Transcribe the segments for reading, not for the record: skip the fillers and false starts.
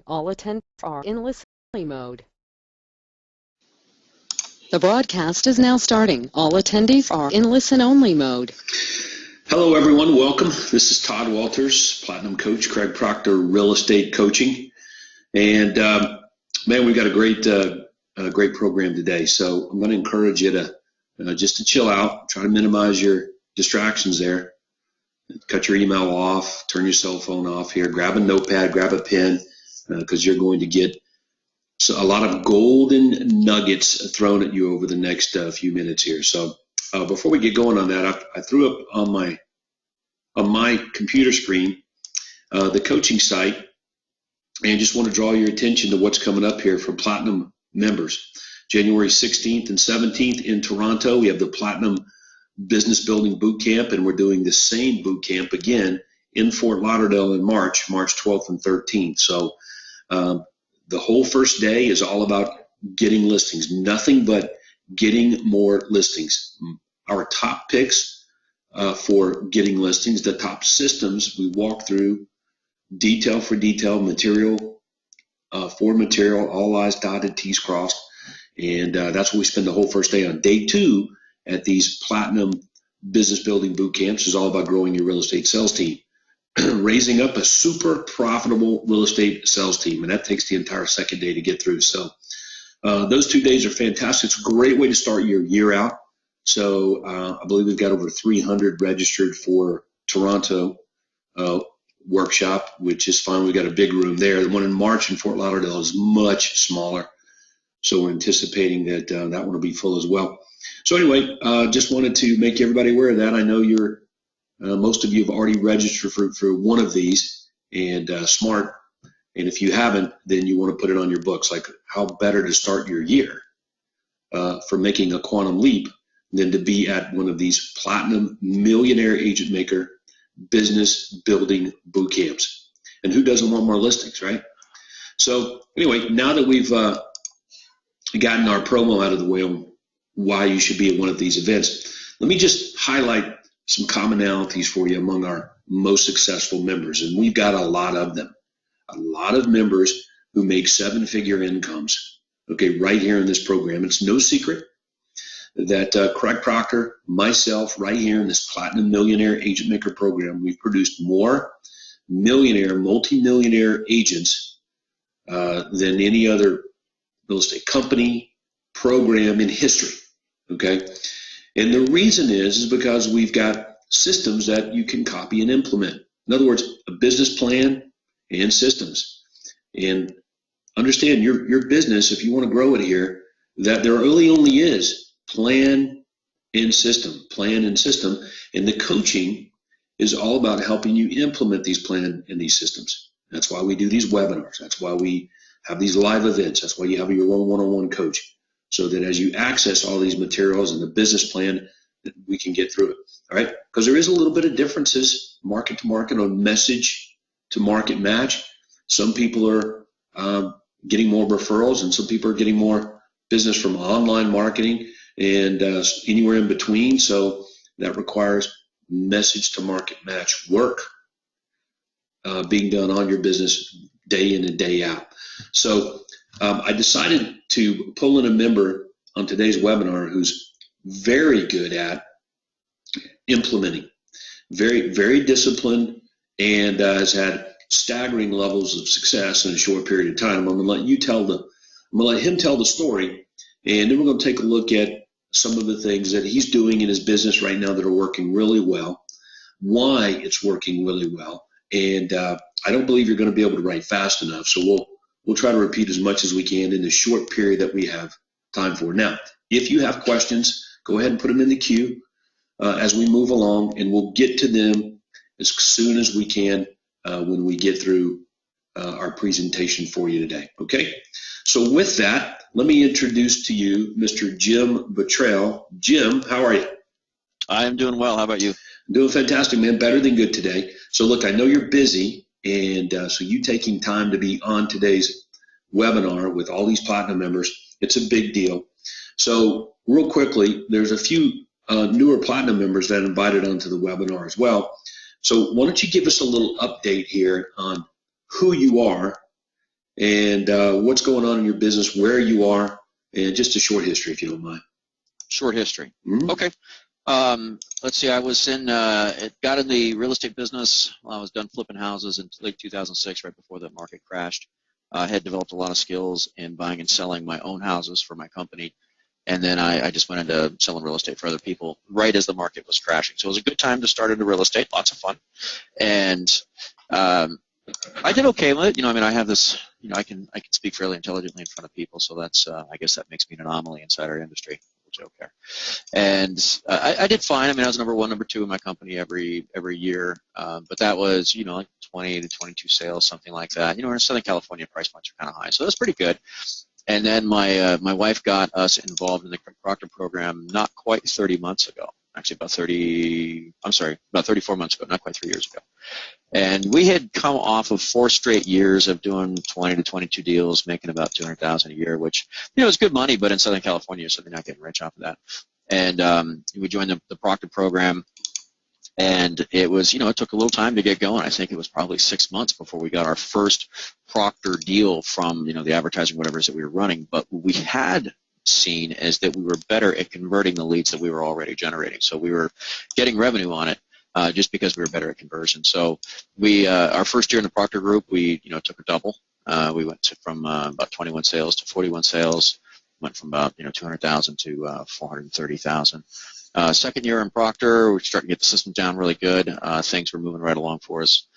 All attendees are in listen-only mode. The broadcast is now starting. All attendees are in listen-only mode. Hello, everyone. Welcome. This is Todd Walters, Platinum Coach, Craig Proctor Real Estate Coaching. And, man, we've got a great program today. So I'm going to encourage you to just to chill out, try to minimize your distractions there. Cut your email off, turn your cell phone off here, grab a notepad, grab a pen, because you're going to get a lot of golden nuggets thrown at you over the next few minutes here. So before we get going on that, I threw up on my computer screen the coaching site, and just want to draw your attention to what's coming up here for Platinum members. January 16th and 17th in Toronto, we have the Platinum Business Building Boot Camp, and we're doing the same boot camp again in Fort Lauderdale in March 12th and 13th. So the whole first day is all about getting listings, nothing but getting more listings. Our top picks for getting listings, the top systems we walk through detail for detail, material for material, all I's dotted, T's crossed. And that's what we spend the whole first day on. Day two at these Platinum Business Building Boot Camps is all about growing your real estate sales team. Raising up a super profitable real estate sales team, and that takes the entire second day to get through. So those 2 days are fantastic. It's a great way to start your year out. So I believe we've got over 300 registered for Toronto workshop, which is fine. We've got a big room there. The one in March in Fort Lauderdale is much smaller, so we're anticipating that that one will be full as well. So anyway, just wanted to make everybody aware of that. I know you're most of you have already registered for one of these, and smart. And if you haven't, then you want to put it on your books. Like, how better to start your year for making a quantum leap than to be at one of these Platinum Millionaire Agent Maker Business Building Boot Camps. And who doesn't want more listings, right? So anyway, now that we've gotten our promo out of the way on why you should be at one of these events, let me just highlight some commonalities for you among our most successful members. And we've got a lot of them, a lot of members who make seven-figure incomes, okay, right here in this program. It's no secret that Craig Proctor, myself, right here in this Platinum Millionaire Agent Maker program, we've produced more millionaire, multi-millionaire agents than any other real estate company, program in history, okay? And the reason is because we've got systems that you can copy and implement. In other words, a business plan and systems. And understand your business, if you want to grow it here, that there really only is plan and system, And the coaching is all about helping you implement these plans and these systems. That's why we do these webinars. That's why we have these live events. That's why you have your own one-on-one coach, so that as you access all these materials and the business plan, that we can get through it, all right? Because there is a little bit of differences market to market on message to market match. Some people are getting more referrals, and some people are getting more business from online marketing and anywhere in between. So that requires message to market match work being done on your business day in and day out. So I decided to pull in a member on today's webinar who's very good at implementing, very, very disciplined, and has had staggering levels of success in a short period of time. I'm going to let him tell the story, and then we're going to take a look at some of the things that he's doing in his business right now that are working really well, why it's working really well, and I don't believe you're going to be able to write fast enough, so we'll try to repeat as much as we can in the short period that we have time for. Now, if you have questions, go ahead and put them in the queue as we move along, and we'll get to them as soon as we can when we get through our presentation for you today, okay? So with that, let me introduce to you Mr. Jim Buttrell. Jim, how are you? I am doing well. How about you? I'm doing fantastic, man. Better than good today. So look, I know you're busy, and so you taking time to be on today's webinar with all these Platinum members, it's a big deal. So real quickly, there's a few newer Platinum members that invited onto the webinar as well. So why don't you give us a little update here on who you are and what's going on in your business, where you are, and just a short history, if you don't mind. Short history. Mm-hmm. Okay. Let's see. I was got in the real estate business. I was done flipping houses in late 2006, right before the market crashed. I had developed a lot of skills in buying and selling my own houses for my company. And then I just went into selling real estate for other people right as the market was crashing. So it was a good time to start into real estate, lots of fun. And I did okay with it. I have this, I can speak fairly intelligently in front of people. So that's, I guess that makes me an anomaly inside our industry, which I don't care. And I did fine. I was number one, number two in my company every year. But that was, like 20 to 22 sales, something like that. In Southern California, price points are kind of high. So that's pretty good. And then my wife got us involved in the Proctor program not quite 30 months ago. Actually, about 34 months ago, not quite 3 years ago. And we had come off of 4 straight years of doing 20 to 22 deals, making about $200,000 a year, which, is good money, but in Southern California, you're certainly not getting rich off of that. And we joined the Proctor program. And it was, it took a little time to get going. I think it was probably 6 months before we got our first Proctor deal from, the advertising, whatever it is that we were running. But what we had seen is that we were better at converting the leads that we were already generating. So we were getting revenue on it just because we were better at conversion. So we, our first year in the Proctor group, we, took a double. We went from about 21 sales to 41 sales. Went from about, 200,000 to 430,000. Second year in Proctor, we're starting to get the system down really good. Things were moving right along for us.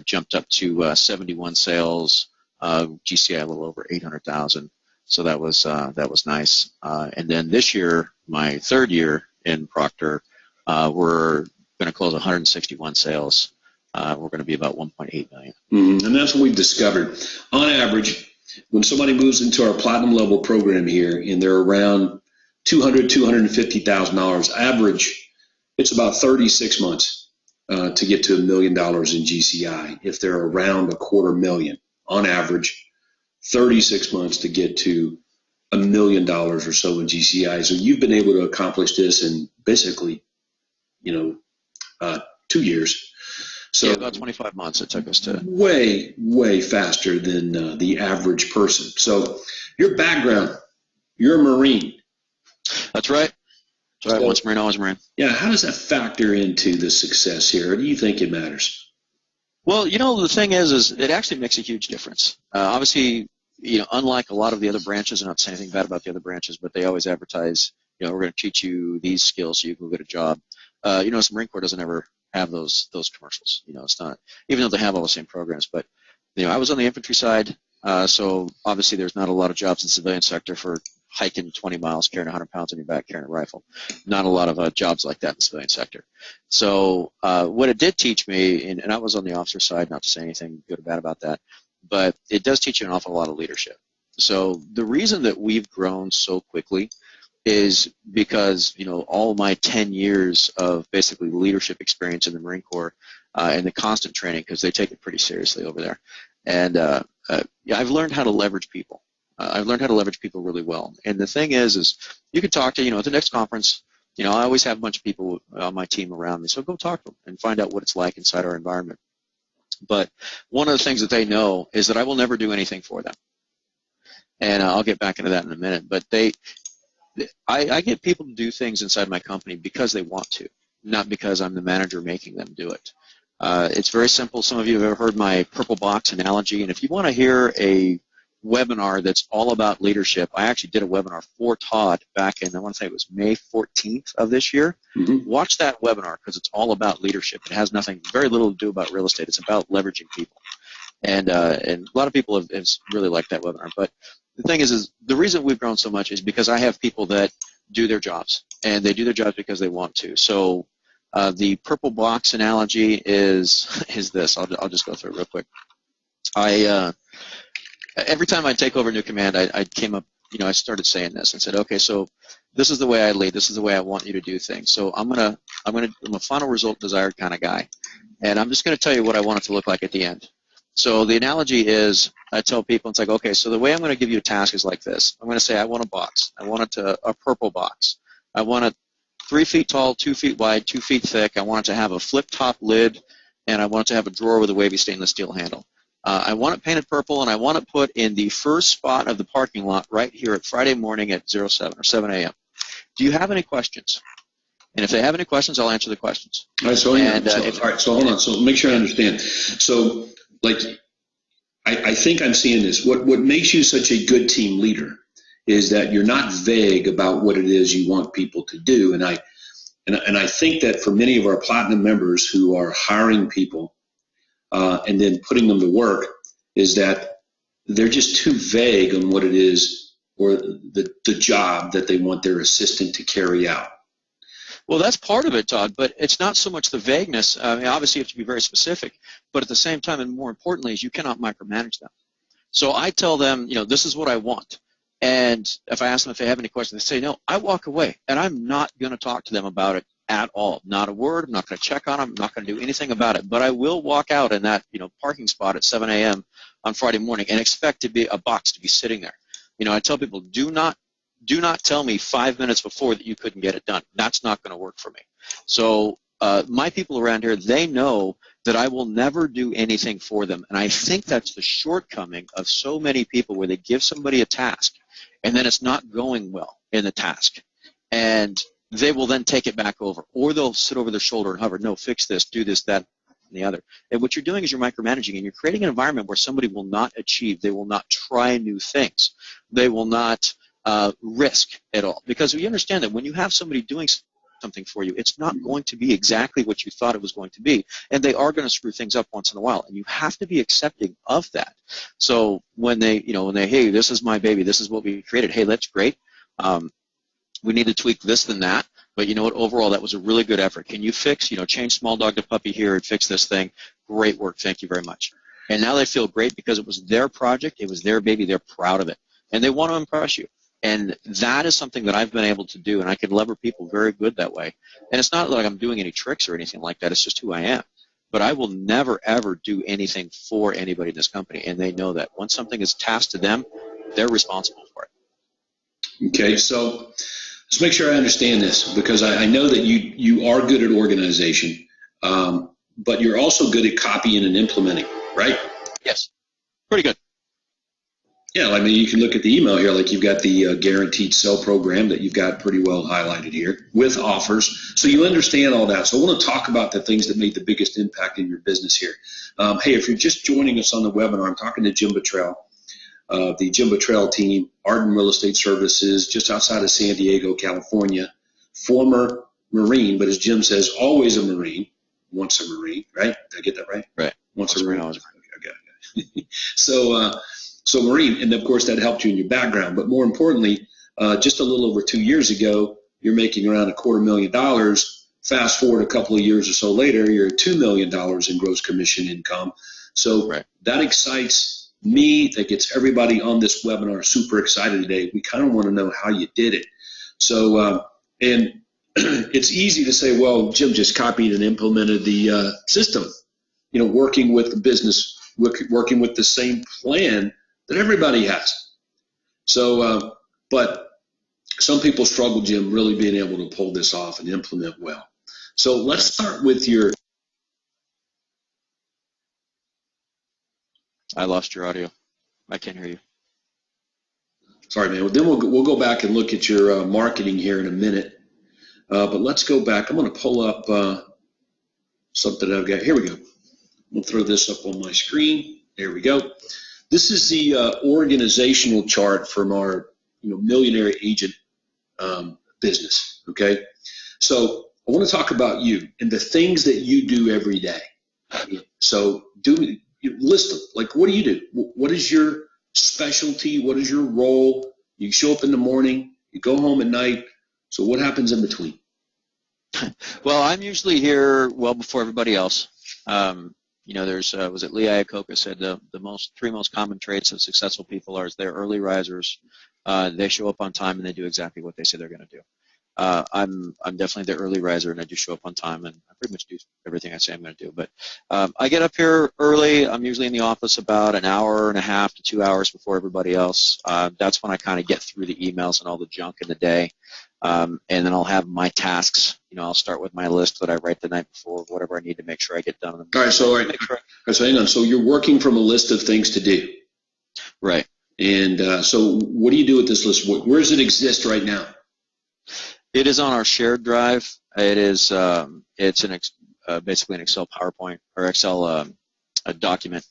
Jumped up to 71 sales, GCI a little over 800,000. So that was nice. And then this year, my third year in Proctor, we're going to close 161 sales. We're going to be about 1.8 million. Mm-hmm. And that's what we've discovered. On average, when somebody moves into our platinum level program here, and they're around $250,000 average, it's about 36 months to get to $1 million in GCI. If they're around $250,000 on average, 36 months to get to $1 million or so in GCI. So you've been able to accomplish this in basically, 2 years. So yeah, about 25 months it took us to. Way faster than the average person. So your background, you're a Marine. That's right. That's right. Once Marine, always Marine. Yeah. How does that factor into the success here? Or do you think it matters? Well, the thing is it actually makes a huge difference. Obviously, unlike a lot of the other branches, and not saying anything bad about the other branches, but they always advertise, we're going to teach you these skills so you can go get a job. The Marine Corps doesn't ever have those commercials. It's not, even though they have all the same programs. But, I was on the infantry side, so obviously there's not a lot of jobs in the civilian sector for hiking 20 miles, carrying 100 pounds on your back, carrying a rifle. Not a lot of jobs like that in the civilian sector. So what it did teach me, and I was on the officer side, not to say anything good or bad about that, but it does teach you an awful lot of leadership. So the reason that we've grown so quickly is because, all my 10 years of basically leadership experience in the Marine Corps and the constant training, because they take it pretty seriously over there. And I've learned how to leverage people. I've learned how to leverage people really well. And the thing is you can talk to, at the next conference, I always have a bunch of people on my team around me. So go talk to them and find out what it's like inside our environment. But one of the things that they know is that I will never do anything for them. And I'll get back into that in a minute. But I get people to do things inside my company because they want to, not because I'm the manager making them do it. It's very simple. Some of you have ever heard my purple box analogy. And if you want to hear a webinar that's all about leadership, I actually did a webinar for Todd back in, I want to say it was May 14th of this year. Mm-hmm. Watch that webinar because it's all about leadership. It has very little to do about real estate. It's about leveraging people. And a lot of people have really liked that webinar. But the thing is the reason we've grown so much is because I have people that do their jobs, and they do their jobs because they want to. So the purple box analogy is this. I'll just go through it real quick. Every time I take over a new command, I came up, I started saying this and said, okay, so this is the way I lead. This is the way I want you to do things. So I'm a final result desired kind of guy, and I'm just going to tell you what I want it to look like at the end. So the analogy is, I tell people, it's like, okay, so the way I'm going to give you a task is like this. I'm going to say, I want a box. I want it a purple box. I want it 3 feet tall, 2 feet wide, 2 feet thick. I want it to have a flip-top lid, and I want it to have a drawer with a wavy stainless steel handle. I want it painted purple, and I want it put in the first spot of the parking lot right here at Friday morning at 7 a.m. Do you have any questions? And if they have any questions, I'll answer the questions. All right, so, all right, so hold on. So make sure I understand. So, like, I think I'm seeing this. What makes you such a good team leader is that you're not vague about what it is you want people to do. And I think that for many of our platinum members who are hiring people and then putting them to work, is that they're just too vague on what it is or the job that they want their assistant to carry out. Well, that's part of it, Todd, but it's not so much the vagueness. I mean, obviously, you have to be very specific, but at the same time, and more importantly, is you cannot micromanage them. So I tell them, this is what I want. And if I ask them if they have any questions, they say no. I walk away, and I'm not going to talk to them about it at all. Not a word. I'm not going to check on them. I'm not going to do anything about it. But I will walk out in that parking spot at 7 a.m. on Friday morning and expect to be a box to be sitting there. I tell people, do not tell me 5 minutes before that you couldn't get it done. That's not going to work for me. So my people around here, they know that I will never do anything for them. And I think that's the shortcoming of so many people, where they give somebody a task and then it's not going well in the task. And they will then take it back over. Or they'll sit over their shoulder and hover, no, fix this, do this, that, and the other. And what you're doing is you're micromanaging, and you're creating an environment where somebody will not achieve. They will not try new things. They will not risk at all. Because we understand that when you have somebody doing something for you, it's not going to be exactly what you thought it was going to be, and they are going to screw things up once in a while, and you have to be accepting of that. So when they, hey, this is my baby, this is what we created, hey, that's great, we need to tweak this and that, but you know what, overall that was a really good effort. Can you fix, change small dog to puppy here and fix this thing? Great work, thank you very much. And now they feel great because it was their project, it was their baby, they're proud of it, and they want to impress you. And that is something that I've been able to do, and I can lever people very good that way. And it's not like I'm doing any tricks or anything like that. It's just who I am. But I will never, ever do anything for anybody in this company, and they know that. Once something is tasked to them, they're responsible for it. Okay, so let's make sure I understand this, because I know that you are good at organization, but you're also good at copying and implementing, right? Yes, pretty good. Yeah, I mean, you can look at the email here, like you've got the guaranteed sell program that you've got pretty well highlighted here with offers. So you understand all that. So I want to talk about the things that made the biggest impact in your business here. Hey, if you're just joining us on the webinar, I'm talking to Jim Buttrell, the Jim Buttrell team, Arden Real Estate Services, just outside of San Diego, California, former Marine, but as Jim says, always a Marine, once a Marine, right? Did I get that right? Right. Once a Marine. Okay. So Marine, and of course that helped you in your background, but more importantly, just a little over 2 years ago, you're making around $250,000. Fast forward a couple of years or so later, you're at $2 million in gross commission income. So that excites me, that gets everybody on this webinar super excited today. We kind of want to know how you did it. So, and it's easy to say, well, Jim just copied and implemented the system, working with the business, working with the same plan that everybody has. So, but some people struggle, Jim, really being able to pull this off and implement well. So let's start with your. I lost your audio. I can't hear you. Sorry, man. Then we'll go back and look at your marketing here in a minute. But let's go back. I'm going to pull up something I've got. Here we go. We'll throw this up on my screen. There we go. This is the organizational chart from our millionaire agent business. Okay, so I want to talk about you and the things that you do every day. So list them. Like, what do you do? What is your specialty? What is your role? You show up in the morning, you go home at night. So what happens in between? Well, I'm usually here well before everybody else. There's was it Lee Iacocca said the three most common traits of successful people are they're early risers, they show up on time, and they do exactly what they say they're going to do. I'm definitely the early riser, and I do show up on time, and I pretty much do everything I say I'm going to do. But I get up here early. I'm usually in the office about an hour and a half to 2 hours before everybody else. That's when I kind of get through the emails and all the junk in the day. And then I'll have my tasks, I'll start with my list that I write the night before, whatever I need to make sure I get done. All right, so hang on. So you're working from a list of things to do. Right. And so what do you do with this list? Where does it exist right now? It is on our shared drive. It is basically an Excel PowerPoint or Excel a document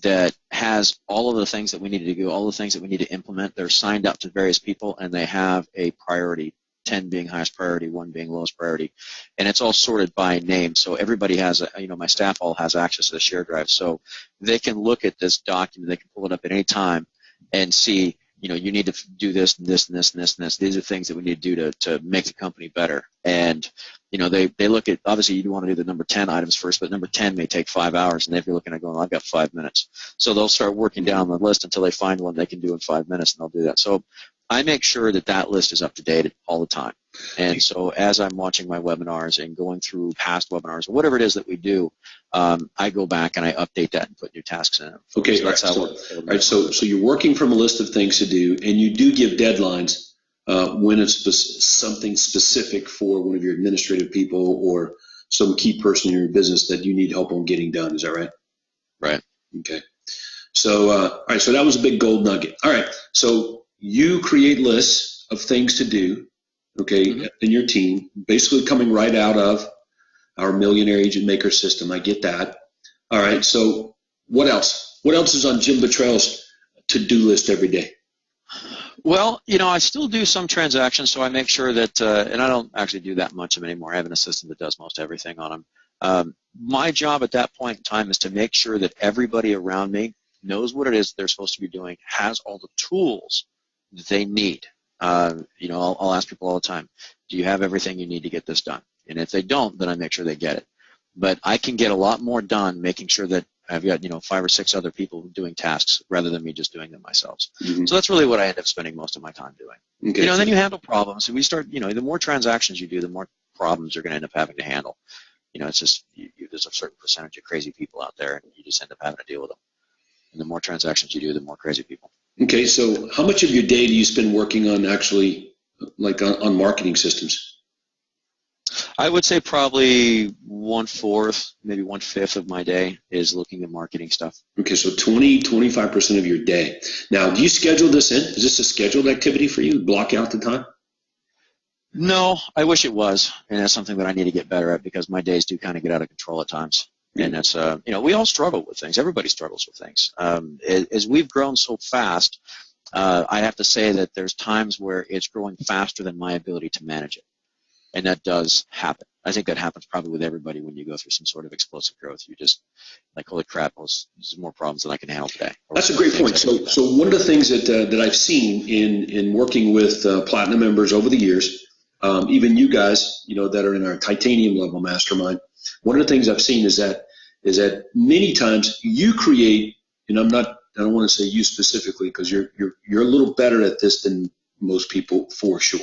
that has all of the things that we need to do, all the things that we need to implement. They're signed up to various people, and they have a priority, 10 being highest priority, 1 being lowest priority. And it's all sorted by name. So everybody has, my staff all has access to the shared drive. So they can look at this document. They can pull it up at any time and see, you need to do this and this and this and this and this. These are things that we need to do to make the company better. And, they look at, obviously you want to do the number 10 items first, but number 10 may take 5 hours, and they'd be looking at going, I've got 5 minutes. So they'll start working down the list until they find one they can do in 5 minutes, and they'll do that. So I make sure that list is up to date all the time. And so as I'm watching my webinars and going through past webinars, or whatever it is that we do, I go back and I update that and put new tasks in it. Okay, so that's how it works. So you're working from a list of things to do, and you do give deadlines when it's something specific for one of your administrative people or some key person in your business that you need help on getting done. Is that right? Right. Okay. So, all right, so that was a big gold nugget. All right, so you create lists of things to do, okay, in your team, basically coming right out of our Millionaire Agent Maker system. I get that. All right, so what else? What else is on Jim Buttrell's to-do list every day? Well, I still do some transactions, so I make sure that, and I don't actually do that much of them anymore. I have an assistant that does most everything on them. My job at that point in time is to make sure that everybody around me knows what it is they're supposed to be doing, has all the tools that they need. I'll ask people all the time, do you have everything you need to get this done? And if they don't, then I make sure they get it. But I can get a lot more done making sure that I've got 5 or 6 other people doing tasks rather than me just doing them myself. So that's really what I end up spending most of my time doing. Okay. And then you handle problems. And we start, the more transactions you do, the more problems you're going to end up having to handle. It's just there's a certain percentage of crazy people out there, and you just end up having to deal with them. And the more transactions you do, the more crazy people. Okay, so how much of your day do you spend working on actually, like on marketing systems? I would say probably 1/4, maybe 1/5 of my day is looking at marketing stuff. Okay, so 25% of your day. Now, do you schedule this in? Is this a scheduled activity for you? Block out the time? No, I wish it was, and that's something that I need to get better at because my days do kind of get out of control at times. And that's, we all struggle with things. Everybody struggles with things. As we've grown so fast, I have to say that there's times where it's growing faster than my ability to manage it. And that does happen. I think that happens probably with everybody when you go through some sort of explosive growth. You just, like, holy crap, there's more problems than I can handle today. That's a great point. So one of the things that I've seen in working with Platinum members over the years, even you guys, that are in our titanium level mastermind, one of the things I've seen is that many times you create, and I don't want to say you specifically because you're a little better at this than most people for sure.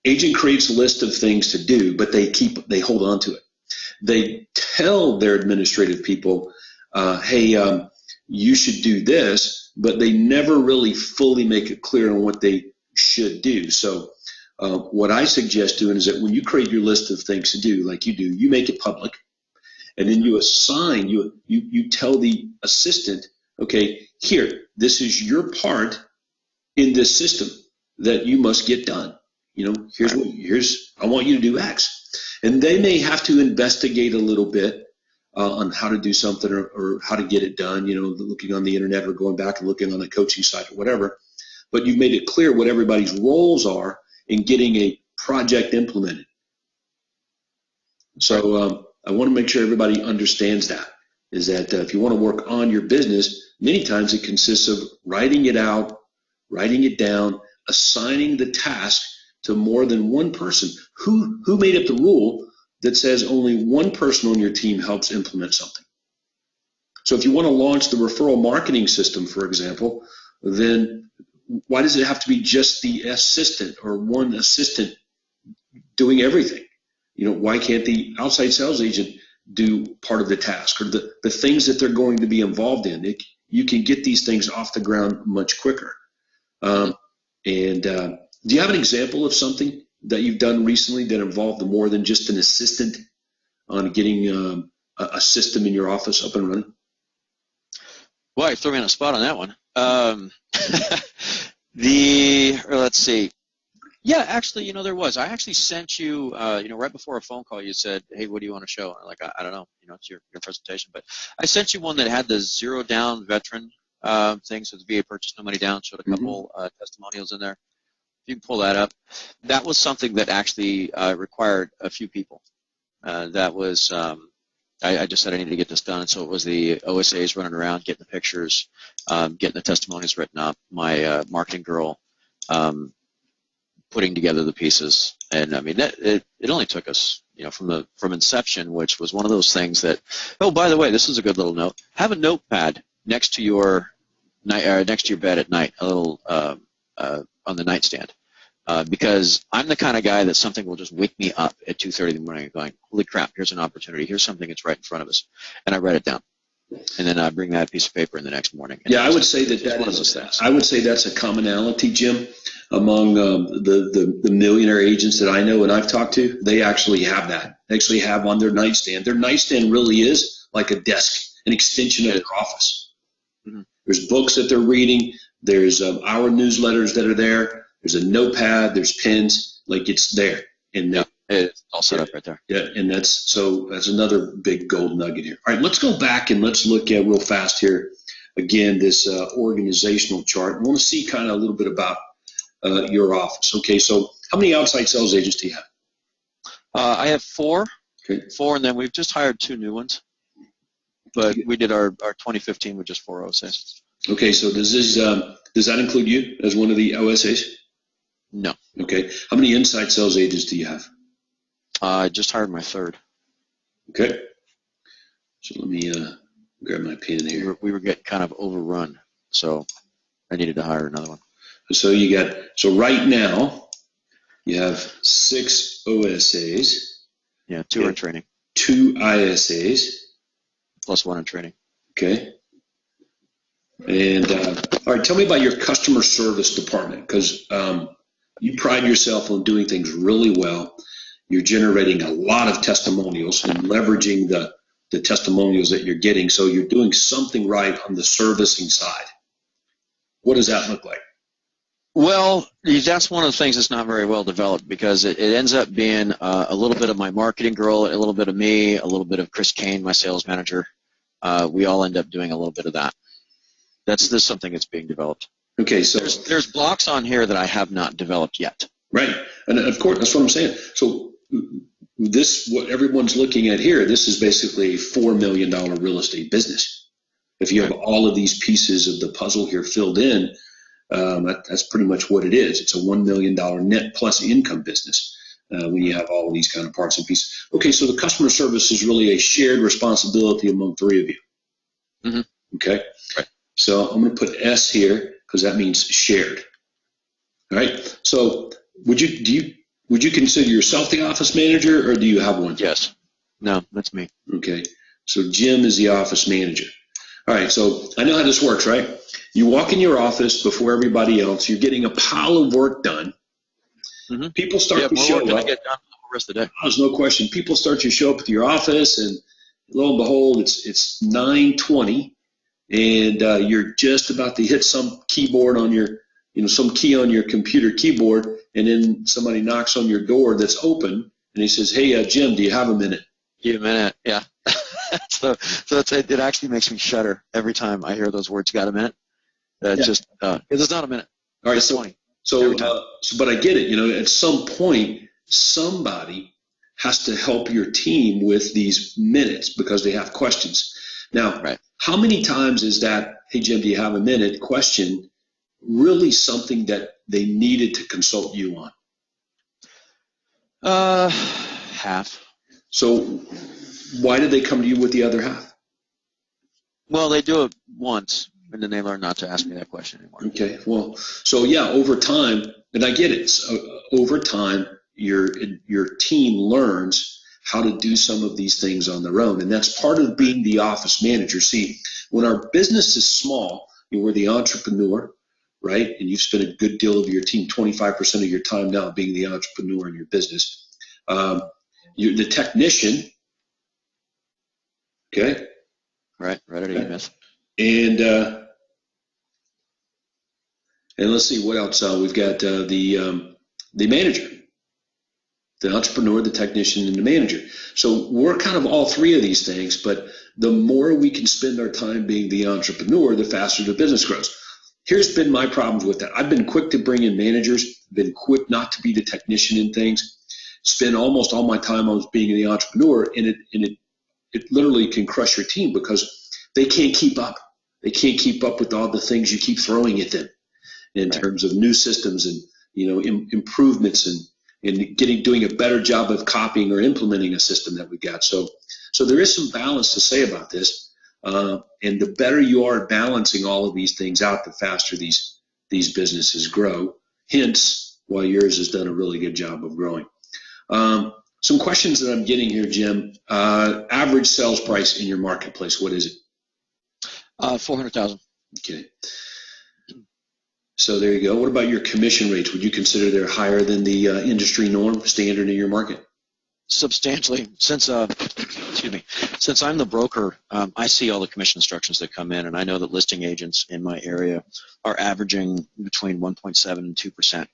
Agent creates a list of things to do, but they hold on to it. They tell their administrative people, hey, you should do this, but they never really fully make it clear on what they should do. So what I suggest doing is that when you create your list of things to do, like you do, you make it public, and then you assign, you tell the assistant, okay, here, this is your part in this system that you must get done. I want you to do X. And they may have to investigate a little bit on how to do something or how to get it done, looking on the internet or going back and looking on a coaching site or whatever. But you've made it clear what everybody's roles are in getting a project implemented. So I want to make sure everybody understands that, is that if you want to work on your business, many times it consists of writing it out, writing it down, assigning the task to more than one person. Who made up the rule that says only one person on your team helps implement something? So if you want to launch the referral marketing system, for example, then why does it have to be just the assistant or one assistant doing everything? Why can't the outside sales agent do part of the task or the things that they're going to be involved in? You can get these things off the ground much quicker. Do you have an example of something that you've done recently that involved more than just an assistant on getting a system in your office up and running? Well, you threw me on a spot on that one. Let's see. Yeah, actually, there was. I actually sent you, right before a phone call, you said, hey, what do you want to show? And I'm like, I don't know, it's your presentation. But I sent you one that had the zero down veteran thing, so the VA purchase, no money down, showed a couple testimonials in there. If you can pull that up. That was something that actually required a few people. That was, I just said I needed to get this done, so it was the OSAs running around, getting the pictures, getting the testimonials written up, my marketing girl putting together the pieces. And I mean, it only took us, from inception, which was one of those things that, oh, by the way, this is a good little note. Have a notepad next to your bed at night, a little on the nightstand. Because I'm the kind of guy that something will just wake me up at 2:30 in the morning going, holy crap, here's an opportunity. Here's something that's right in front of us. And I write it down. And then I bring that piece of paper in the next morning. And I would say I would say that's a commonality, Jim, among the millionaire agents that I know and I've talked to. They actually have that. They actually have on their nightstand. Their nightstand really is like a desk, an extension of their office. Mm-hmm. There's books that they're reading. There's our newsletters that are there. There's a notepad. There's pens. Like, it's there. And it's all set up right there. Yeah, and that's another big gold nugget here. All right, let's go back and let's look at real fast here again this organizational chart. I want to see kind of a little bit about your office. Okay, so how many outside sales agents do you have? I have 4. Okay. 4, and then we've just hired 2 new ones. But we did our 2015 with just 4 OSAs. Okay, so does that include you as one of the OSAs? No. Okay, how many inside sales agents do you have? I just hired my 3rd. Okay. So let me grab my pen here. We were getting kind of overrun, so I needed to hire another one. So right now you have 6 OSAs. Yeah, 2 are in training. 2 ISAs. Plus 1 in training. Okay. And all right, tell me about your customer service department, because you pride yourself on doing things really well. You're generating a lot of testimonials and leveraging the testimonials that you're getting. So you're doing something right on the servicing side. What does that look like? Well, that's one of the things that's not very well developed, because it ends up being a little bit of my marketing girl, a little bit of me, a little bit of Chris Kane, my sales manager. We all end up doing a little bit of that. This is something that's being developed. Okay, so there's blocks on here that I have not developed yet. Right, and of course that's what I'm saying. So what everyone's looking at here, this is basically a $4 million real estate business. If you have all of these pieces of the puzzle here filled in, that's pretty much what it is. It's a $1 million net plus income business when you have all of these kind of parts and pieces. Okay, so the customer service is really a shared responsibility among 3 of you. Mm-hmm. Okay, right. So I'm going to put S here because that means shared. All right. So would you consider yourself the office manager, or do you have one? Yes. No, that's me. Okay. So Jim is the office manager. All right. So I know how this works, right? You walk in your office before everybody else. You're getting a pile of work done. Mm-hmm. People start to show up. Get done the rest of the day. There's no question. People start to show up at your office, and lo and behold, it's 9:20. And you're just about to hit some keyboard on your, some key on your computer keyboard, and then somebody knocks on your door that's open, and he says, "Hey, Jim, do you have a minute?" Give a minute, yeah. so it actually makes me shudder every time I hear those words. Got a minute? Just because it's not a minute. All right, but I get it. At some point, somebody has to help your team with these minutes because they have questions. Now, right. How many times is that, "Hey, Jim, do you have a minute?" question really something that they needed to consult you on? Half. So why did they come to you with the other half? Well, they do it once, and then they learn not to ask me that question anymore. Okay. Well, so yeah, over time, and I get it. So over time, your team learns how to do some of these things on their own. And that's part of being the office manager. See, when our business is small, we're the entrepreneur, right? And you've spent a good deal of your team, 25% of your time now being the entrepreneur in your business. You're the technician, okay? Right out of E-Myth. And let's see what else. We've got the manager, the entrepreneur, the technician, and the manager. So we're kind of all three of these things, but the more we can spend our time being the entrepreneur, the faster the business grows. Here's been my problems with that. I've been quick to bring in managers, been quick not to be the technician in things, spend almost all my time on being the entrepreneur, and it literally can crush your team because they can't keep up. They can't keep up with all the things you keep throwing at them in terms of new systems and improvements and doing a better job of copying or implementing a system that we got. So there is some balance to say about this. And the better you are at balancing all of these things out, the faster these businesses grow. Hence, why yours has done a really good job of growing. Some questions that I'm getting here, Jim. Average sales price in your marketplace, what is it? $400,000. Okay. So there you go. What about your commission rates? Would you consider they're higher than the industry norm, standard in your market? Substantially. Since since I'm the broker, I see all the commission instructions that come in, and I know that listing agents in my area are averaging between 1.7 and 2%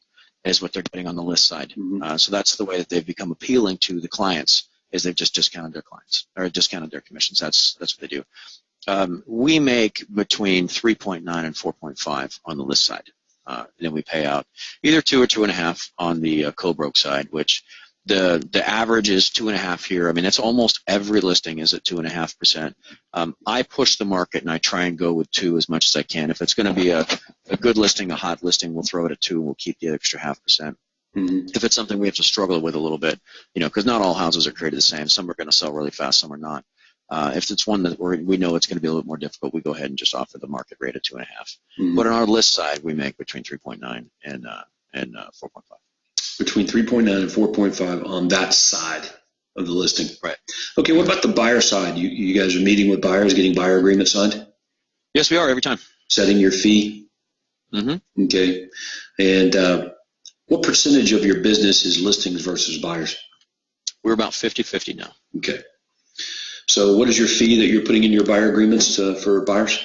is what they're getting on the list side. Mm-hmm. So that's the way that they've become appealing to the clients, is they've just discounted their clients or discounted their commissions. That's what they do. We make between 3.9 and 4.5 on the list side. Then we pay out either 2 or 2.5 on the co-broke side, which the average is 2.5 here. I mean, it's almost every listing is at 2.5%. I push the market and I try and go with 2 as much as I can. If it's going to be a good listing, a hot listing, we'll throw it at 2 and we'll keep the extra 0.5%. Mm-hmm. If it's something we have to struggle with a little bit, because not all houses are created the same. Some are going to sell really fast, some are not. If it's one that we know it's going to be a little bit more difficult, we go ahead and just offer the market rate at 2.5. Mm-hmm. But on our list side, we make between 3.9 and 4.5. Between 3.9 and 4.5 on that side of the listing. Right. Okay, what about the buyer side? You guys are meeting with buyers, getting buyer agreements signed? Yes, we are, every time. Setting your fee? Mm-hmm. Okay. And what percentage of your business is listings versus buyers? We're about 50-50 now. Okay. So what is your fee that you're putting in your buyer agreements for buyers?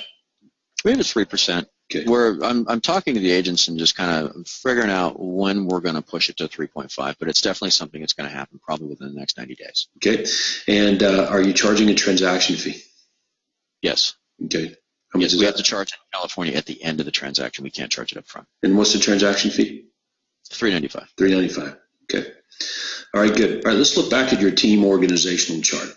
We have a 3%. Okay. I'm talking to the agents and just kind of figuring out when we're going to push it to 3.5, but it's definitely something that's going to happen probably within the next 90 days. Okay. And are you charging a transaction fee? Yes. Okay. Yes, we have to charge in California at the end of the transaction. We can't charge it up front. And what's the transaction fee? $395. $395. Okay. All right, good. All right, let's look back at your team organizational chart.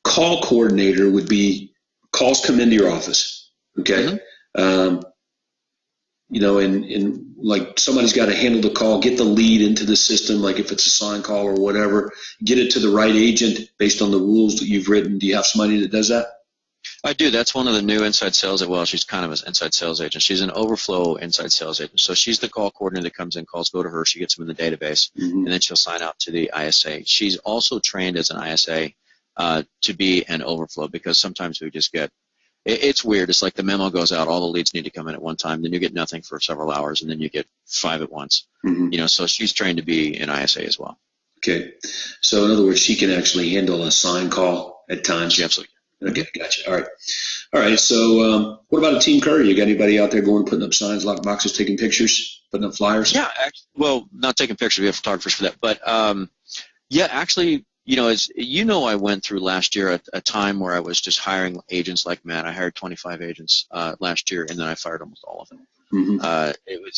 Call coordinator would be calls come into your office. Okay. Mm-hmm. And like somebody's got to handle the call, get the lead into the system, like if it's a sign call or whatever, get it to the right agent based on the rules that you've written. Do you have somebody that does that? I do. That's one of the new inside sales. Well, she's kind of an inside sales agent. She's an overflow inside sales agent. So she's the call coordinator that comes in, calls go to her. She gets them in the database, mm-hmm. and then she'll sign out to the ISA. She's also trained as an ISA to be an overflow because sometimes we just get it's weird. It's like the memo goes out, all the leads need to come in at one time, then you get nothing for several hours, and then you get 5 at once. Mm-hmm. So she's trained to be an ISA as well. Okay. So in other words, she can actually handle a sign call at times. She absolutely can. Okay, gotcha. All right. So what about a team courier? You got anybody out there going, putting up signs, lock boxes, taking pictures, putting up flyers? Yeah, well, not taking pictures. We have photographers for that. But, yeah, actually, I went through last year a time where I was just hiring agents like mad. I hired 25 agents last year, and then I fired almost all of them. Mm-hmm.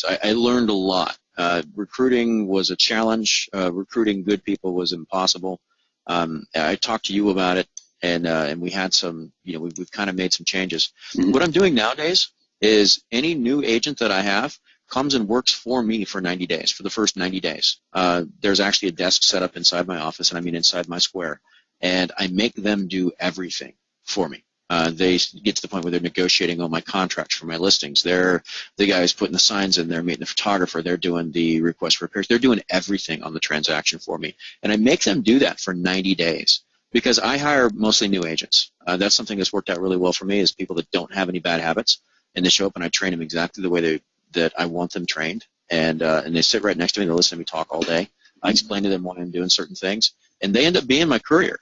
I learned a lot. Recruiting was a challenge. Recruiting good people was impossible. I talked to you about it, and we had some, we've kind of made some changes. Mm-hmm. What I'm doing nowadays is any new agent that I have comes and works for me for 90 days, for the first 90 days. There's actually a desk set up inside my office, and I mean inside my square, and I make them do everything for me. They get to the point where they're negotiating all my contracts for my listings. They're the guys putting the signs in there, meeting the photographer. They're doing the request for repairs. They're doing everything on the transaction for me, and I make them do that for 90 days because I hire mostly new agents. That's something that's worked out really well for me is people that don't have any bad habits, and they show up and I train them exactly the way that I want them trained, and they sit right next to me. They listen to me talk all day. I explain to them why I'm doing certain things, and they end up being my courier.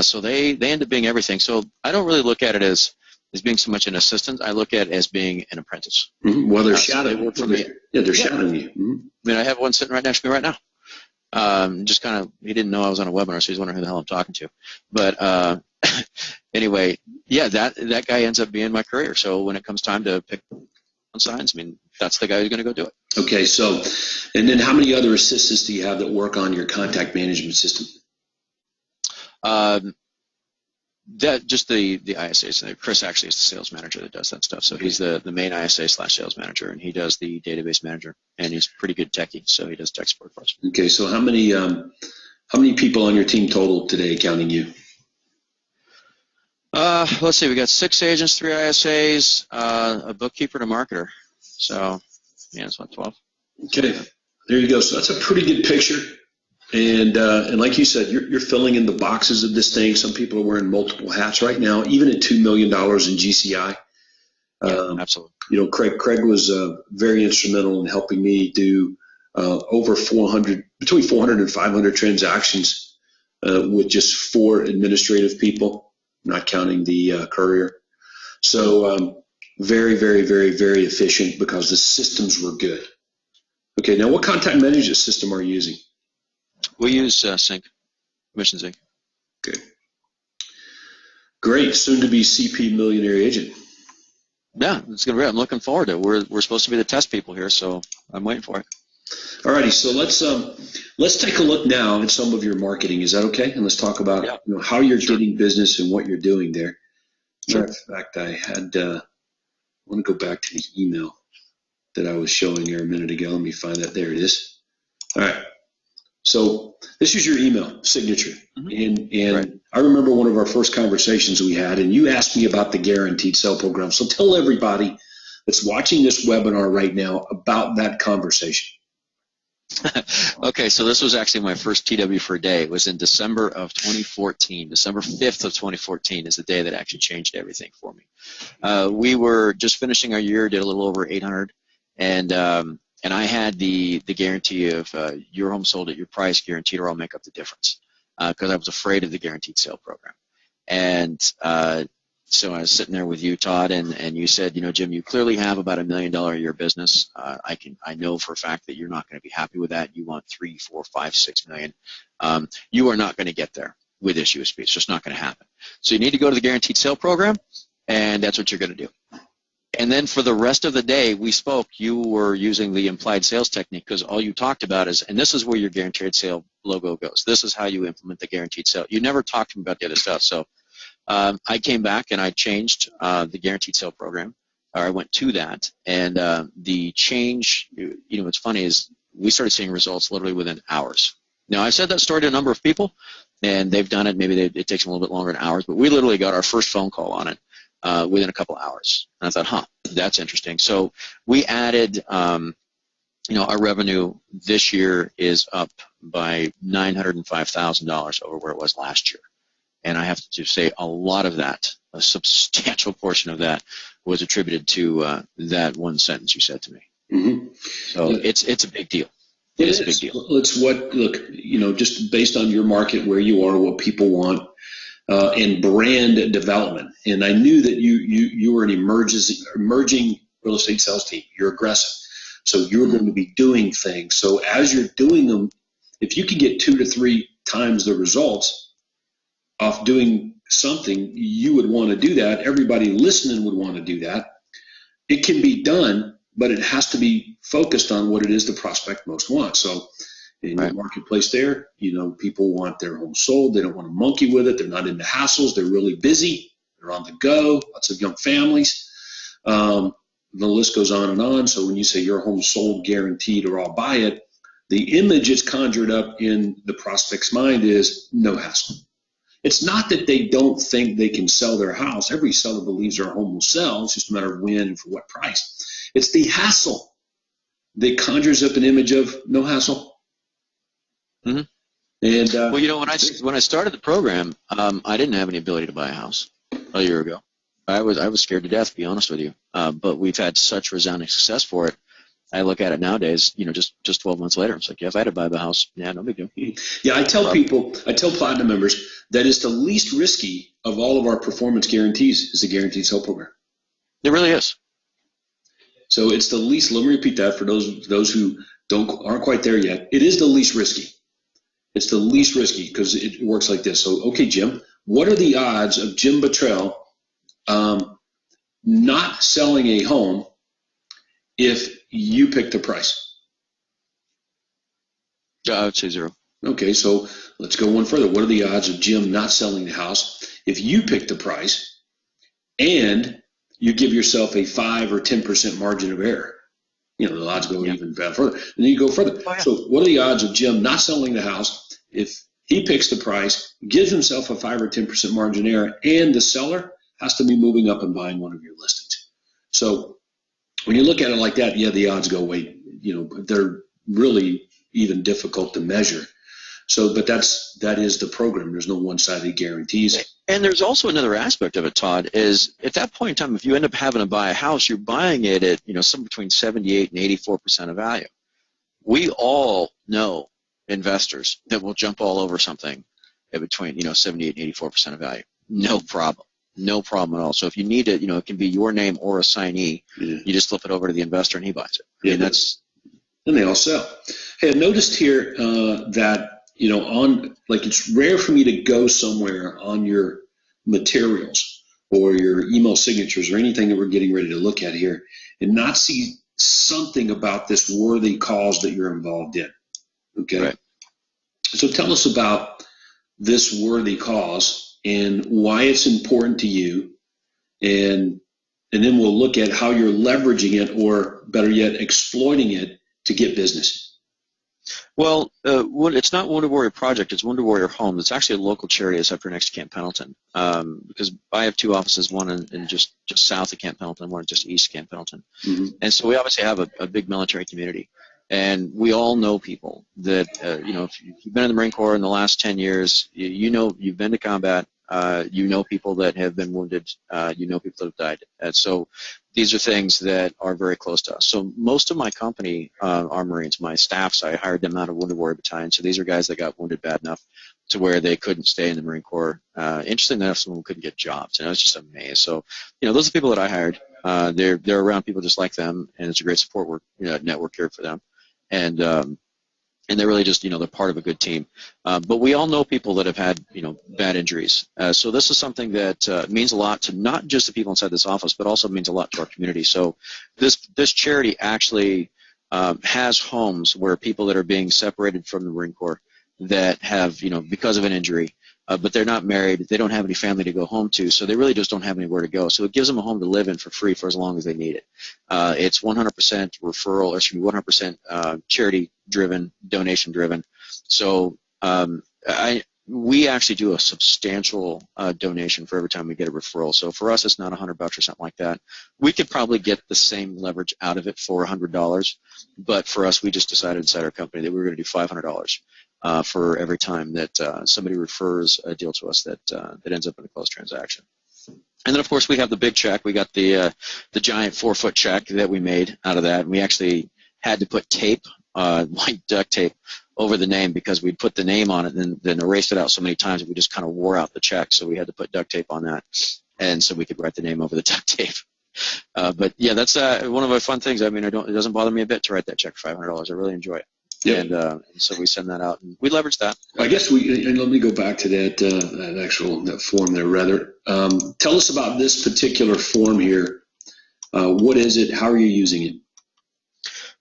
So they end up being everything. So I don't really look at it as being so much an assistant. I look at it as being an apprentice. Mm-hmm. Well, they're So they shadowing. work for me. Yeah, they're shadowing you. Mm-hmm. I mean, I have one sitting right next to me right now. Just kind of, he didn't know I was on a webinar, so he's wondering who the hell I'm talking to. But anyway, yeah, that guy ends up being my courier. So when it comes time to pick on signs, I mean, that's the guy who's going to go do it. Okay, so, and then how many other assistants do you have that work on your contact management system? That just the ISAs. Chris actually is the sales manager that does that stuff. So he's the main ISA/sales manager, and he does the database manager, and he's pretty good techie, so he does tech support for us. Okay, so how many people on your team total today, counting you? Let's see, we got 6 agents, 3 ISAs, a bookkeeper and a marketer. So yeah, it's about 12. Okay, there you go. So that's a pretty good picture. And like you said, you're filling in the boxes of this thing. Some people are wearing multiple hats right now, even at $2 million in GCI. Yeah, absolutely. You know, Craig was very instrumental in helping me do over 400, between 400 and 500 transactions with just 4 administrative people, not counting the courier. So very, very, very, very efficient because the systems were good. Okay, now what contact management system are you using? We use Sync, Mission Sync. Okay. Great. Soon to be CP millionaire agent. Yeah, it's gonna be. I'm looking forward to it. We're supposed to be the test people here, so I'm waiting for it. All righty. So let's take a look now at some of your marketing. Is that okay? And let's talk about how you're getting business and what you're doing there. Sure. Matter of fact, I want to go back to the email that I was showing you a minute ago. Let me find that. There it is. All right. So this is your email signature. Mm-hmm. And right. I remember one of our first conversations we had, and you asked me about the guaranteed sale program. So tell everybody that's watching this webinar right now about that conversation. Okay, so this was actually my first TW for a day. It was in December of 2014. December 5th of 2014 is the day that actually changed everything for me. We were just finishing our year, did a little over 800, and I had the guarantee of your home sold at your price, guaranteed, or I'll make up the difference, because I was afraid of the guaranteed sale program. And so I was sitting there with you, Todd, and you said, Jim, you clearly have about $1 million a year business. I know for a fact that you're not going to be happy with that. You want 3, 4, 5, 6 million. You are not going to get there with issue of speed. It's just not going to happen. So you need to go to the guaranteed sale program, and that's what you're going to do. And then for the rest of the day we spoke, you were using the implied sales technique, because all you talked about is, and this is where your guaranteed sale logo goes. This is how you implement the guaranteed sale. You never talked to me about the other stuff. So I came back and I changed the guaranteed sale program, or I went to that. And the change, what's funny is we started seeing results literally within hours. Now, I've said that story to a number of people, and they've done it. Maybe it takes them a little bit longer than hours, but we literally got our first phone call on it within a couple hours. And I thought, that's interesting. So we added, our revenue this year is up by $905,000 over where it was last year. And I have to say a lot of that, a substantial portion of that, was attributed to that one sentence you said to me. Mm-hmm. So yeah. It's a big deal. It is a big deal. It's just based on your market, where you are, what people want, and brand development. And I knew that you were an emerging real estate sales team. You're aggressive. So you're going to be doing things. So as you're doing them, if you can get 2 to 3 times the results off doing something, you would want to do that. Everybody listening would want to do that. It can be done, but it has to be focused on what it is the prospect most wants. So in the marketplace there, people want their home sold. They don't want to monkey with it. They're not into hassles. They're really busy. They're on the go. Lots of young families. The list goes on and on. So when you say your home sold, guaranteed, or I'll buy it, the image it's conjured up in the prospect's mind is no hassle. It's not that they don't think they can sell their house. Every seller believes their home will sell. It's just a matter of when and for what price. It's the hassle that conjures up an image of no hassle. Mm-hmm. And when I started the program, I didn't have any ability to buy a house a year ago. I was scared to death, to be honest with you. But we've had such resounding success for it I look at it nowadays, just 12 months later, it's like, yeah, if I had to buy the house, yeah, no big deal. Yeah, I tell Platinum members that it's the least risky of all of our performance guarantees is the Guaranteed Sale Program. It really is. So it's the least. Let me repeat that for those who aren't quite there yet. It is the least risky. It's the least risky because it works like this. So, okay, Jim, what are the odds of Jim Buttrell not selling a home if you pick the price? I would say 0. Okay, so let's go one further. What are the odds of Jim not selling the house if you pick the price and you give yourself a 5 or 10% margin of error? The odds go even further. And then you go further. Oh, yeah. So what are the odds of Jim not selling the house if he picks the price, gives himself a 5 or 10% margin of error, and the seller has to be moving up and buying one of your listings? So when you look at it like that, yeah, the odds go away. They're really even difficult to measure. So, but that is the program. There's no one-sided guarantees. And there's also another aspect of it, Todd, is at that point in time, if you end up having to buy a house, you're buying it at, somewhere between 78 and 84% of value. We all know investors that will jump all over something at between, 78 and 84% of value. No problem. No problem at all. So if you need it, it can be your name or a signee. Yeah. You just flip it over to the investor and he buys it. And they all sell. Hey, I noticed here that it's rare for me to go somewhere on your materials or your email signatures or anything that we're getting ready to look at here and not see something about this worthy cause that you're involved in. Okay. Right. So tell us about this worthy cause and why it's important to you, and then we'll look at how you're leveraging it, or better yet, exploiting it to get business. Well, it's not Wounded Warrior Project. It's Wounded Warrior Home. It's actually a local charity that's up here next to Camp Pendleton. Because I have 2 offices, one in just south of Camp Pendleton, one just east of Camp Pendleton. Mm-hmm. And so we obviously have a big military community. And we all know people that, if you've been in the Marine Corps in the last 10 years, you've been to combat, people that have been wounded, people that have died. And so these are things that are very close to us. So most of my company are Marines. My staffs, I hired them out of Wounded Warrior Battalion. So these are guys that got wounded bad enough to where they couldn't stay in the Marine Corps. Interestingly enough, some of them couldn't get jobs. And I was just amazed. So, those are the people that I hired. They're around people just like them, and it's a great support network here for them. And they're really just, they're part of a good team. But we all know people that have had, bad injuries. So this is something that means a lot to not just the people inside this office, but also means a lot to our community. So this charity actually has homes where people that are being separated from the Marine Corps that have, because of an injury, but they're not married, they don't have any family to go home to, so they really just don't have anywhere to go. So it gives them a home to live in for free for as long as they need it. It's 100% referral, or excuse me, 100% charity-driven, donation-driven. So we actually do a substantial donation for every time we get a referral. So for us, it's not $100 or something like that. We could probably get the same leverage out of it for $100, but for us, we just decided inside our company that we were going to do $500 for every time that somebody refers a deal to us that ends up in a closed transaction. And then, of course, we have the big check. We got the giant 4-foot check that we made out of that. And we actually had to put tape, white duct tape, over the name because we'd put the name on it and then erased it out so many times that we just kind of wore out the check. So we had to put duct tape on that, and so we could write the name over the duct tape. But yeah, that's one of my fun things. I mean, it doesn't bother me a bit to write that check for $500. I really enjoy it. Yep. And so we send that out, and we leverage that. I guess and let me go back to that form there, rather. Tell us about this particular form here. What is it? How are you using it?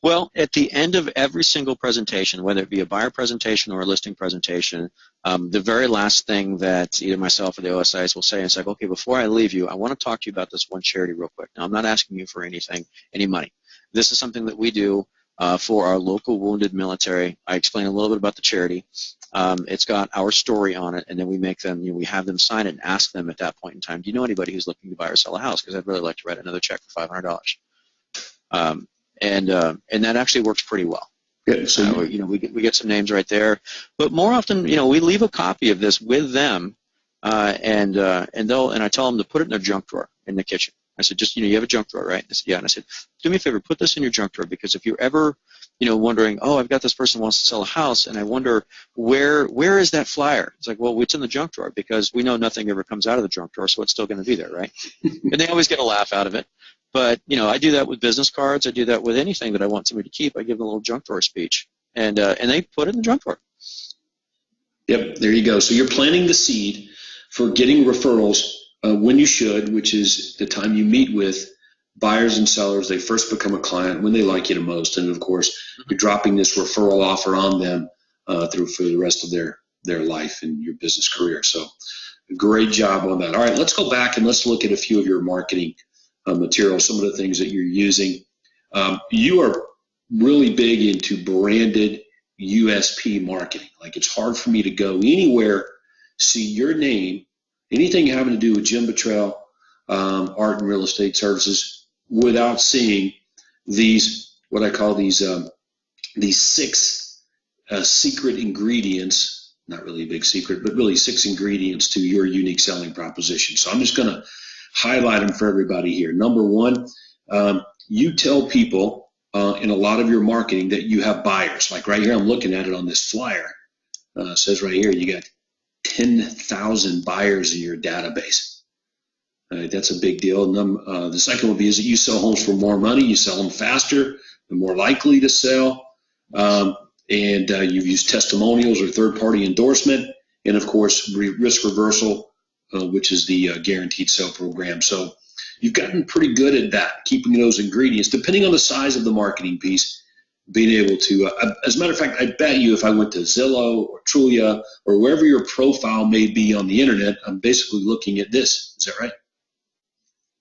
Well, at the end of every single presentation, whether it be a buyer presentation or a listing presentation, the very last thing that either myself or the OSIs will say is like, okay, before I leave you, I want to talk to you about this one charity real quick. Now, I'm not asking you for any money. This is something that we do for our local wounded military. I explain a little bit about the charity. It's got our story on it, and then we make them, we have them sign it and ask them at that point in time, do you know anybody who's looking to buy or sell a house? Because I'd really like to write another check for $500. And that actually works pretty well. Good. So we get some names right there, but more often, we leave a copy of this with them, and I tell them to put it in their junk drawer in the kitchen. I said, just, you have a junk drawer, right? I said, yeah. And I said, do me a favor, put this in your junk drawer, because if you're ever, wondering, oh, I've got this person who wants to sell a house, and I wonder where is that flyer? It's like, well, it's in the junk drawer, because we know nothing ever comes out of the junk drawer, so it's still going to be there, right? And they always get a laugh out of it. But, I do that with business cards. I do that with anything that I want somebody to keep. I give them a little junk drawer speech, and they put it in the junk drawer. Yep, there you go. So you're planting the seed for getting referrals when you should, which is the time you meet with buyers and sellers. They first become a client when they like you the most. And, of course, you're dropping this referral offer on them for the rest of their life and your business career. So great job on that. All right, let's go back and let's look at a few of your marketing materials, some of the things that you're using. You are really big into branded USP marketing. Like, it's hard for me to go anywhere, see your name, anything having to do with Jim Buttrell, art and real estate services, without seeing these, what I call these 6 secret ingredients, not really a big secret, but really 6 ingredients to your unique selling proposition. So I'm just going to highlight them for everybody here. Number 1, you tell people in a lot of your marketing that you have buyers. Like right here, I'm looking at it on this flyer. It says right here, you got 10,000 buyers in your database. That's a big deal. The second one is that you sell homes for more money. You sell them faster. They're more likely to sell. And you've used testimonials or third-party endorsement. And, of course, risk reversal, which is the guaranteed sale program. So you've gotten pretty good at that, keeping those ingredients, depending on the size of the marketing piece, being able to, as a matter of fact, I bet you if I went to Zillow or Trulia or wherever your profile may be on the internet, I'm basically looking at this. Is that right?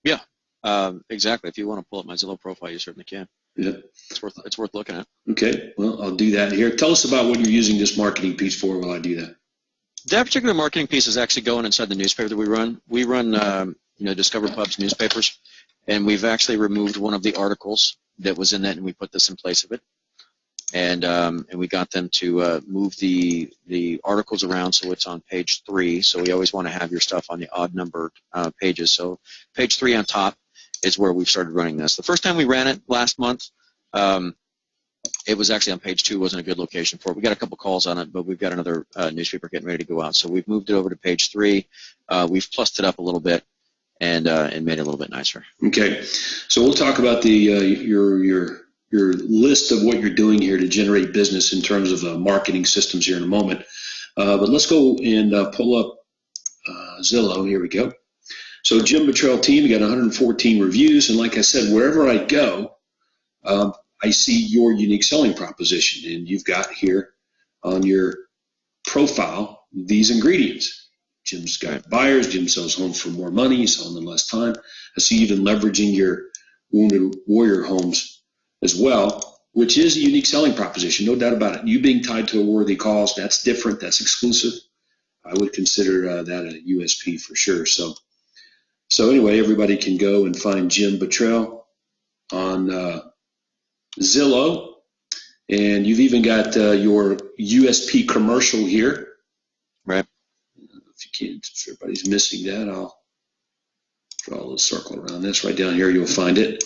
Yeah, exactly. If you want to pull up my Zillow profile, you certainly can. Yeah. It's worth looking at. Okay, well, I'll do that here. Tell us about what you're using this marketing piece for while I do that. That particular marketing piece is actually going inside the newspaper that we run. We run, Discover Pub's newspapers, and we've actually removed one of the articles that was in that, and we put this in place of it. And we got them to move the articles around so it's on page 3. So we always want to have your stuff on the odd numbered pages. So page 3 on top is where we've started running this. The first time we ran it last month, it was actually on page 2. Wasn't a good location for it. We got a couple calls on it, but we've got another newspaper getting ready to go out. So we've moved it over to page 3. We've plussed it up a little bit and made it a little bit nicer. Okay, so we'll talk about your list of what you're doing here to generate business in terms of marketing systems here in a moment. But let's go and pull up Zillow. Here we go. So Jim Buttrell team, we got 114 reviews. And like I said, wherever I go, I see your unique selling proposition. And you've got here on your profile these ingredients. Jim's got buyers. Jim sells homes for more money. He's selling in less time. I see you even leveraging your Wounded Warrior homes as well, which is a unique selling proposition, no doubt about it. You being tied to a worthy cause, that's different, that's exclusive. I would consider that a USP for sure. So anyway, everybody can go and find Jim Buttrell on Zillow, and you've even got your USP commercial here. Right. If everybody's missing that, I'll draw a little circle around this. Right down here, you'll find it.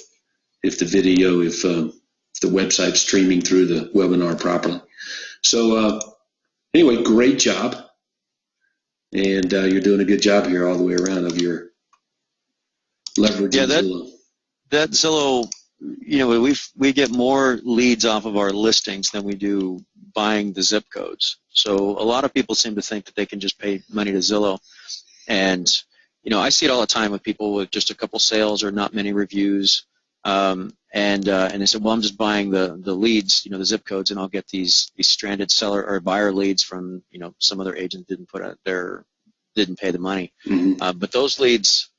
If the video, if the website's streaming through the webinar properly. So anyway, great job. And you're doing a good job here all the way around of your leveraging Zillow. That Zillow, we get more leads off of our listings than we do buying the zip codes. So a lot of people seem to think that they can just pay money to Zillow. And, I see it all the time with people with just a couple sales or not many reviews. And they said, well, I'm just buying the leads, the zip codes, and I'll get these stranded seller or buyer leads from, some other agent didn't pay the money. Mm-hmm. But those leads,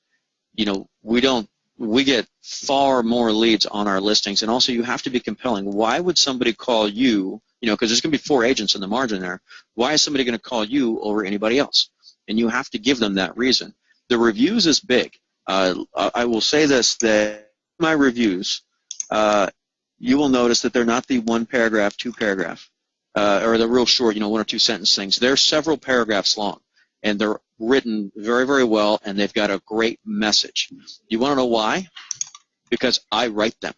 we get far more leads on our listings. And also you have to be compelling. Why would somebody call you, because there's going to be 4 agents in the margin there. Why is somebody going to call you over anybody else? And you have to give them that reason. The reviews is big. I will say this, that my reviews, you will notice that they're not the 1 paragraph, 2 paragraph, or the real short, 1 or 2 sentence things. They're several paragraphs long. and they're written very, very well, and they've got a great message. You want to know why? Because I write them.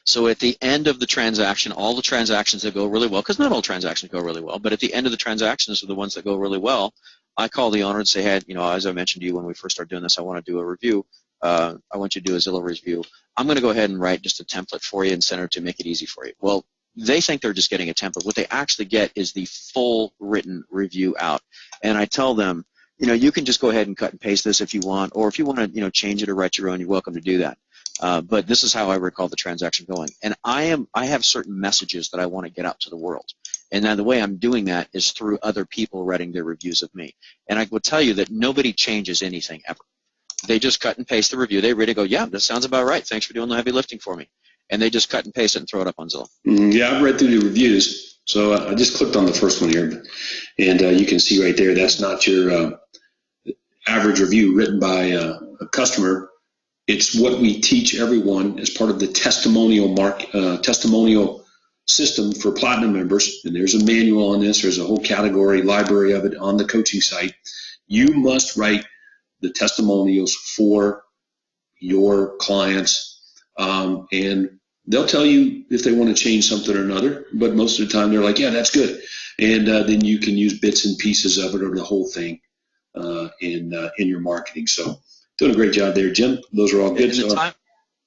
So at the end of the transaction, all the transactions that go really well, because not all transactions go really well, but at the end of the transactions are the ones that go really well, I call the owner and say, hey, as I mentioned to you when we first started doing this, I want to do a review. I want you to do a Zillow review. I'm going to go ahead and write just a template for you and send it to make it easy for you. Well, they think they're just getting a template. What they actually get is the full written review out. And I tell them, you can just go ahead and cut and paste this if you want, or if you want to, change it or write your own, you're welcome to do that. But this is how I recall the transaction going. And I have certain messages that I want to get out to the world. And now the way I'm doing that is through other people writing their reviews of me. And I will tell you that nobody changes anything ever. They just cut and paste the review. They read it, go, yeah, that sounds about right. Thanks for doing the heavy lifting for me. And they just cut and paste it and throw it up on Zillow. Yeah, I've read through the reviews. So I just clicked on the first one here. And you can see right there, that's not your average review written by a customer. It's what we teach everyone as part of the testimonial system for Platinum members. And there's a manual on this. There's a whole category, library of it on the coaching site. You must write the testimonials for your clients. And they'll tell you if they want to change something or another. But most of the time, they're like, yeah, that's good. And then you can use bits and pieces of it or the whole thing in your marketing. So doing a great job there, Jim. Those are all good.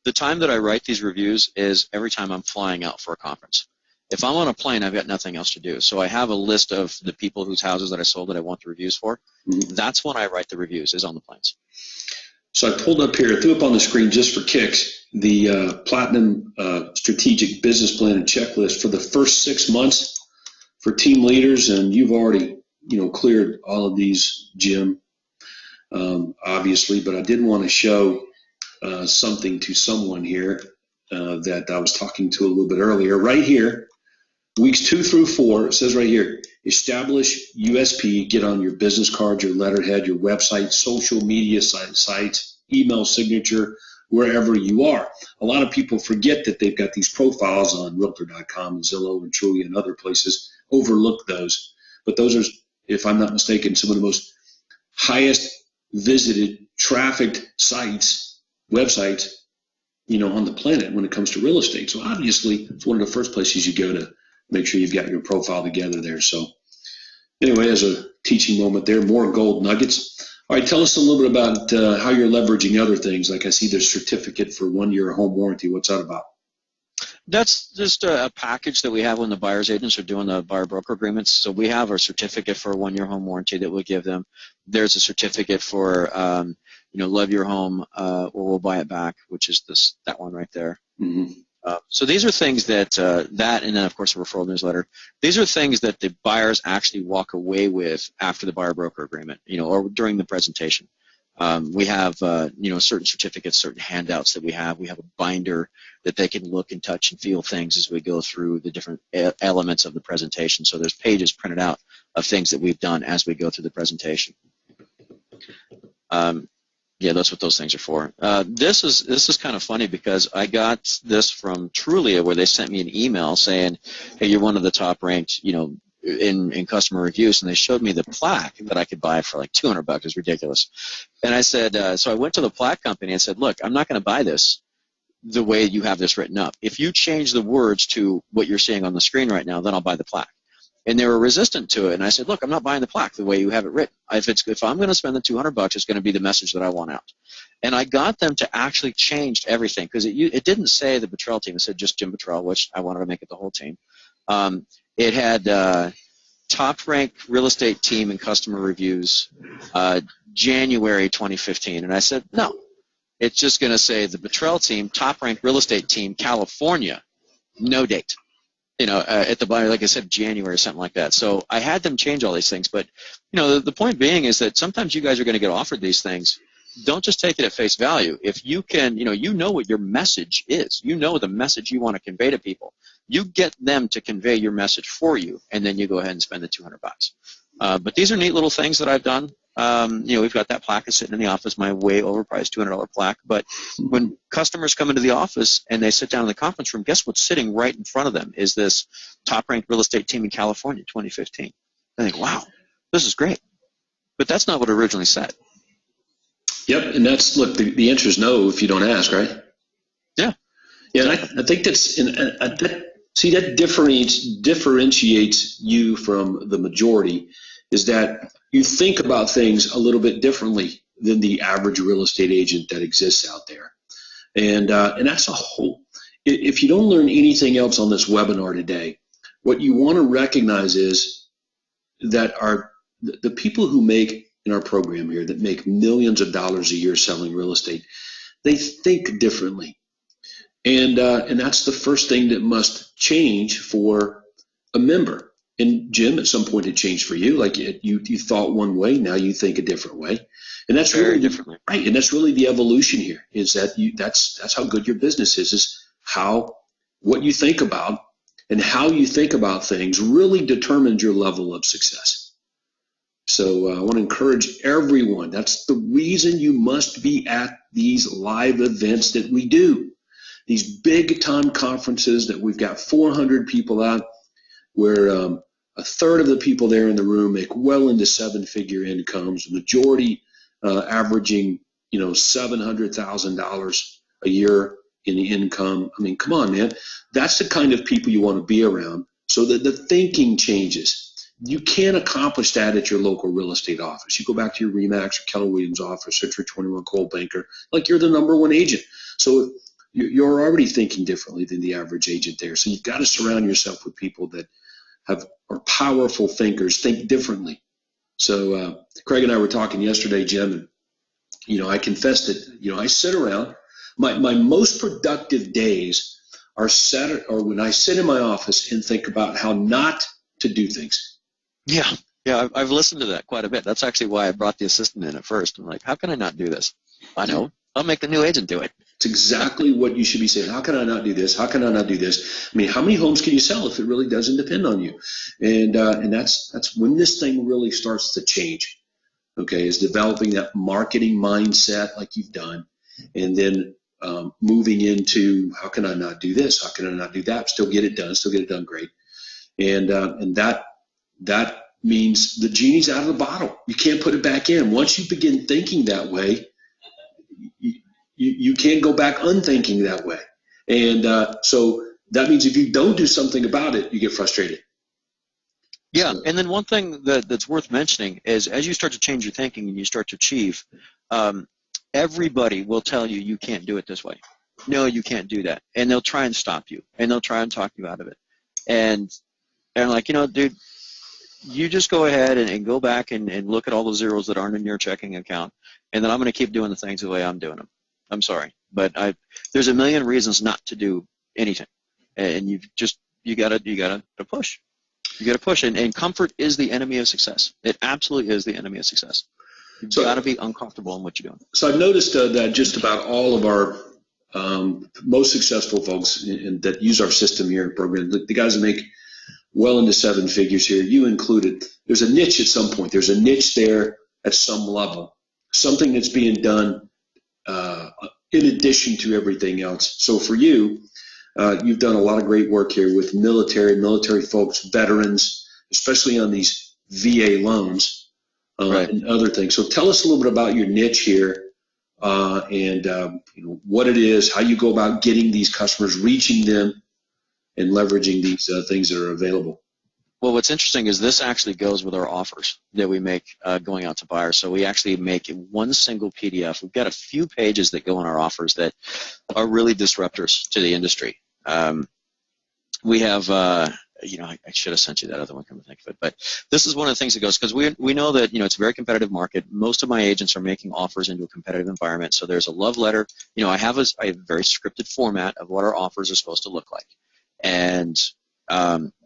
The time that I write these reviews is every time I'm flying out for a conference. If I'm on a plane, I've got nothing else to do. So I have a list of the people whose houses that I sold that I want the reviews for. Mm-hmm. That's when I write the reviews, is on the planes. So I pulled up here, threw up on the screen just for kicks, the Platinum Strategic Business Plan and Checklist for the first 6 months for team leaders. And you've already, cleared all of these, Jim, obviously. But I did want to show something to someone here that I was talking to a little bit earlier. Right here, weeks 2 through 4, it says right here, establish USP, get on your business card, your letterhead, your website, social media sites, email signature, wherever you are. A lot of people forget that they've got these profiles on Realtor.com, Zillow, and Trulia, and other places, overlook those. But those are, if I'm not mistaken, some of the most highest visited, trafficked sites, websites, on the planet when it comes to real estate. So obviously, it's one of the first places you go to make sure you've got your profile together there. So anyway, as a teaching moment there, more gold nuggets. All right, tell us a little bit about how you're leveraging other things. Like I see the certificate for 1-year home warranty. What's that about? That's just a package that we have when the buyer's agents are doing the buyer broker agreements. So we have a certificate for a 1-year home warranty that we give them. There's a certificate for, love your home or we'll buy it back, which is that one right there. Mm-hmm. So these are things that, and then of course a referral newsletter. These are things that the buyers actually walk away with after the buyer broker agreement, or during the presentation. We have, certain certificates, certain handouts that we have. We have a binder that they can look and touch and feel things as we go through the different elements of the presentation. So there's pages printed out of things that we've done as we go through the presentation. Yeah, that's what those things are for. This is kind of funny because I got this from Trulia where they sent me an email saying, hey, you're one of the top ranked, in customer reviews, and they showed me the plaque that I could buy for like $200. It was ridiculous. And I said, so I went to the plaque company and said, look, I'm not going to buy this the way you have this written up. If you change the words to what you're seeing on the screen right now, then I'll buy the plaque. And they were resistant to it. And I said, look, I'm not buying the plaque the way you have it written. If I'm going to spend the $200, it's going to be the message that I want out. And I got them to actually change everything because it didn't say the Bottrell team. It said just Jim Bottrell, which I wanted to make it the whole team. It had top-ranked real estate team and customer reviews, January 2015. And I said, no. It's just going to say the Bottrell team, top-ranked real estate team, California, no date. At the buyer, like I said, January or something like that. So I had them change all these things. But, the point being is that sometimes you guys are going to get offered these things. Don't just take it at face value. If you can, you know what your message is. You know the message you want to convey to people. You get them to convey your message for you, and then you go ahead and spend the $200. But these are neat little things that I've done. We've got that plaque sitting in the office, my way overpriced $200 plaque. But when customers come into the office and they sit down in the conference room, guess what's sitting right in front of them is this top-ranked real estate team in California, 2015. I think, wow, this is great. But that's not what it originally said. Yep, and that's, look, the answer is no if you don't ask, right? Yeah. Yeah, and I think that's, that differentiates you from the majority, is that you think about things a little bit differently than the average real estate agent that exists out there. And that's a whole, if you don't learn anything else on this webinar today, what you want to recognize is that the people who make in our program here, that make millions of dollars a year selling real estate, they think differently. And that's the first thing that must change for a member. And Jim, at some point it changed for you. Like you thought one way, now you think a different way. And that's Very really differently. right. And that's really the evolution here, is that that's how good your business is what you think about and how you think about things really determines your level of success. So I want to encourage everyone. That's the reason you must be at these live events that we do. These big time conferences that we've got 400 people out, where a third of the people there in the room make well into 7-figure incomes, the majority averaging, $700,000 a year in the income. I mean, come on, man. That's the kind of people you want to be around, so that the thinking changes. You can't accomplish that at your local real estate office. You go back to your Remax or Keller Williams office, Century 21 Coldwell Banker, like you're the #1 agent. So you're already thinking differently than the average agent there. So you've got to surround yourself with people that are powerful thinkers, think differently. So Craig and I were talking yesterday, Jim, and I confessed that I sit around. My most productive days are when I sit in my office and think about how not to do things. Yeah, I've listened to that quite a bit. That's actually why I brought the assistant in at first. I'm like, how can I not do this? I know. I'll make the new agent do it. It's exactly what you should be saying. How can I not do this? How can I not do this? I mean, how many homes can you sell if it really doesn't depend on you? And that's when this thing really starts to change. Okay, is developing that marketing mindset like you've done, and then moving into how can I not do this? How can I not do that? Still get it done great. And that means the genie's out of the bottle. You can't put it back in. Once you begin thinking that way, you can't go back unthinking that way. And so that means if you don't do something about it, you get frustrated. Yeah, and then one thing that's worth mentioning is as you start to change your thinking and you start to achieve, everybody will tell you you can't do it this way. No, you can't do that. And they'll try and stop you, and they'll try and talk you out of it. And like, dude, you just go ahead and go back and look at all the zeros that aren't in your checking account, and then I'm going to keep doing the things the way I'm doing them. I'm sorry, but there's a million reasons not to do anything, and you gotta push. You gotta push, and comfort is the enemy of success. It absolutely is the enemy of success. You've got to be uncomfortable in what you're doing. So I've noticed that just about all of our most successful folks that use our system here in program, the guys that make well into 7 figures here, you included, there's a niche at some point. There's a niche there at some level, something that's being done in addition to everything else. So for you, you've done a lot of great work here with military folks, veterans, especially on these VA loans right. and other things. So tell us a little bit about your niche here and what it is, how you go about getting these customers, reaching them, and leveraging these things that are available. Well, what's interesting is this actually goes with our offers that we make going out to buyers. So we actually make one single PDF. We've got a few pages that go in our offers that are really disruptors to the industry. We have, I should have sent you that other one, come to think of it. But this is one of the things that goes, because we know that, it's a very competitive market. Most of my agents are making offers into a competitive environment. So there's a love letter. I have a very scripted format of what our offers are supposed to look like. And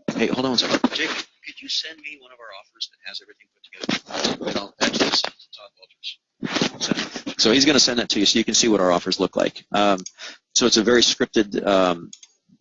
hey, hold on one second. Jake, could you send me one of our offers that has everything put together? And I'll actually send it to Todd Walters. So he's going to send that to you so you can see what our offers look like. So it's a very scripted,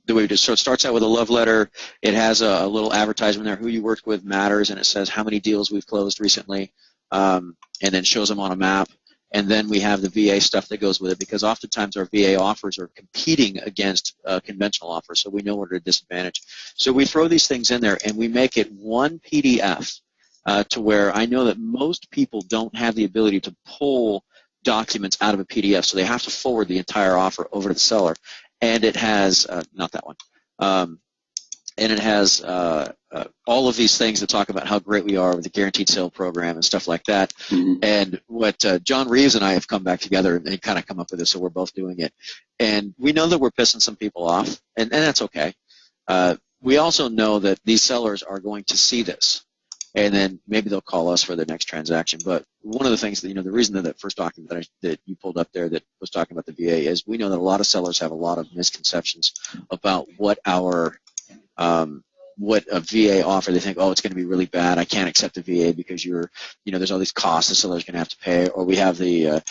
the way we do. So it starts out with a love letter. It has a little advertisement there. Who you worked with matters, and it says how many deals we've closed recently, and then shows them on a map. And then we have the VA stuff that goes with it, because oftentimes our VA offers are competing against conventional offers, so we know we're at a disadvantage. So we throw these things in there, and we make it one PDF to where I know that most people don't have the ability to pull documents out of a PDF, so they have to forward the entire offer over to the seller. And it has, not that one, and it has all of these things that talk about how great we are with the guaranteed sale program and stuff like that. Mm-hmm. And what John Reeves and I have come back together and kind of come up with this, so we're both doing it. And we know that we're pissing some people off, and that's okay. We also know that these sellers are going to see this, and then maybe they'll call us for their next transaction. But one of the things that, the reason that first document that you pulled up there that was talking about the VA is we know that a lot of sellers have a lot of misconceptions about what what a VA offer. They think, oh, it's going to be really bad. I can't accept a VA because there's all these costs the seller's going to have to pay, or we have the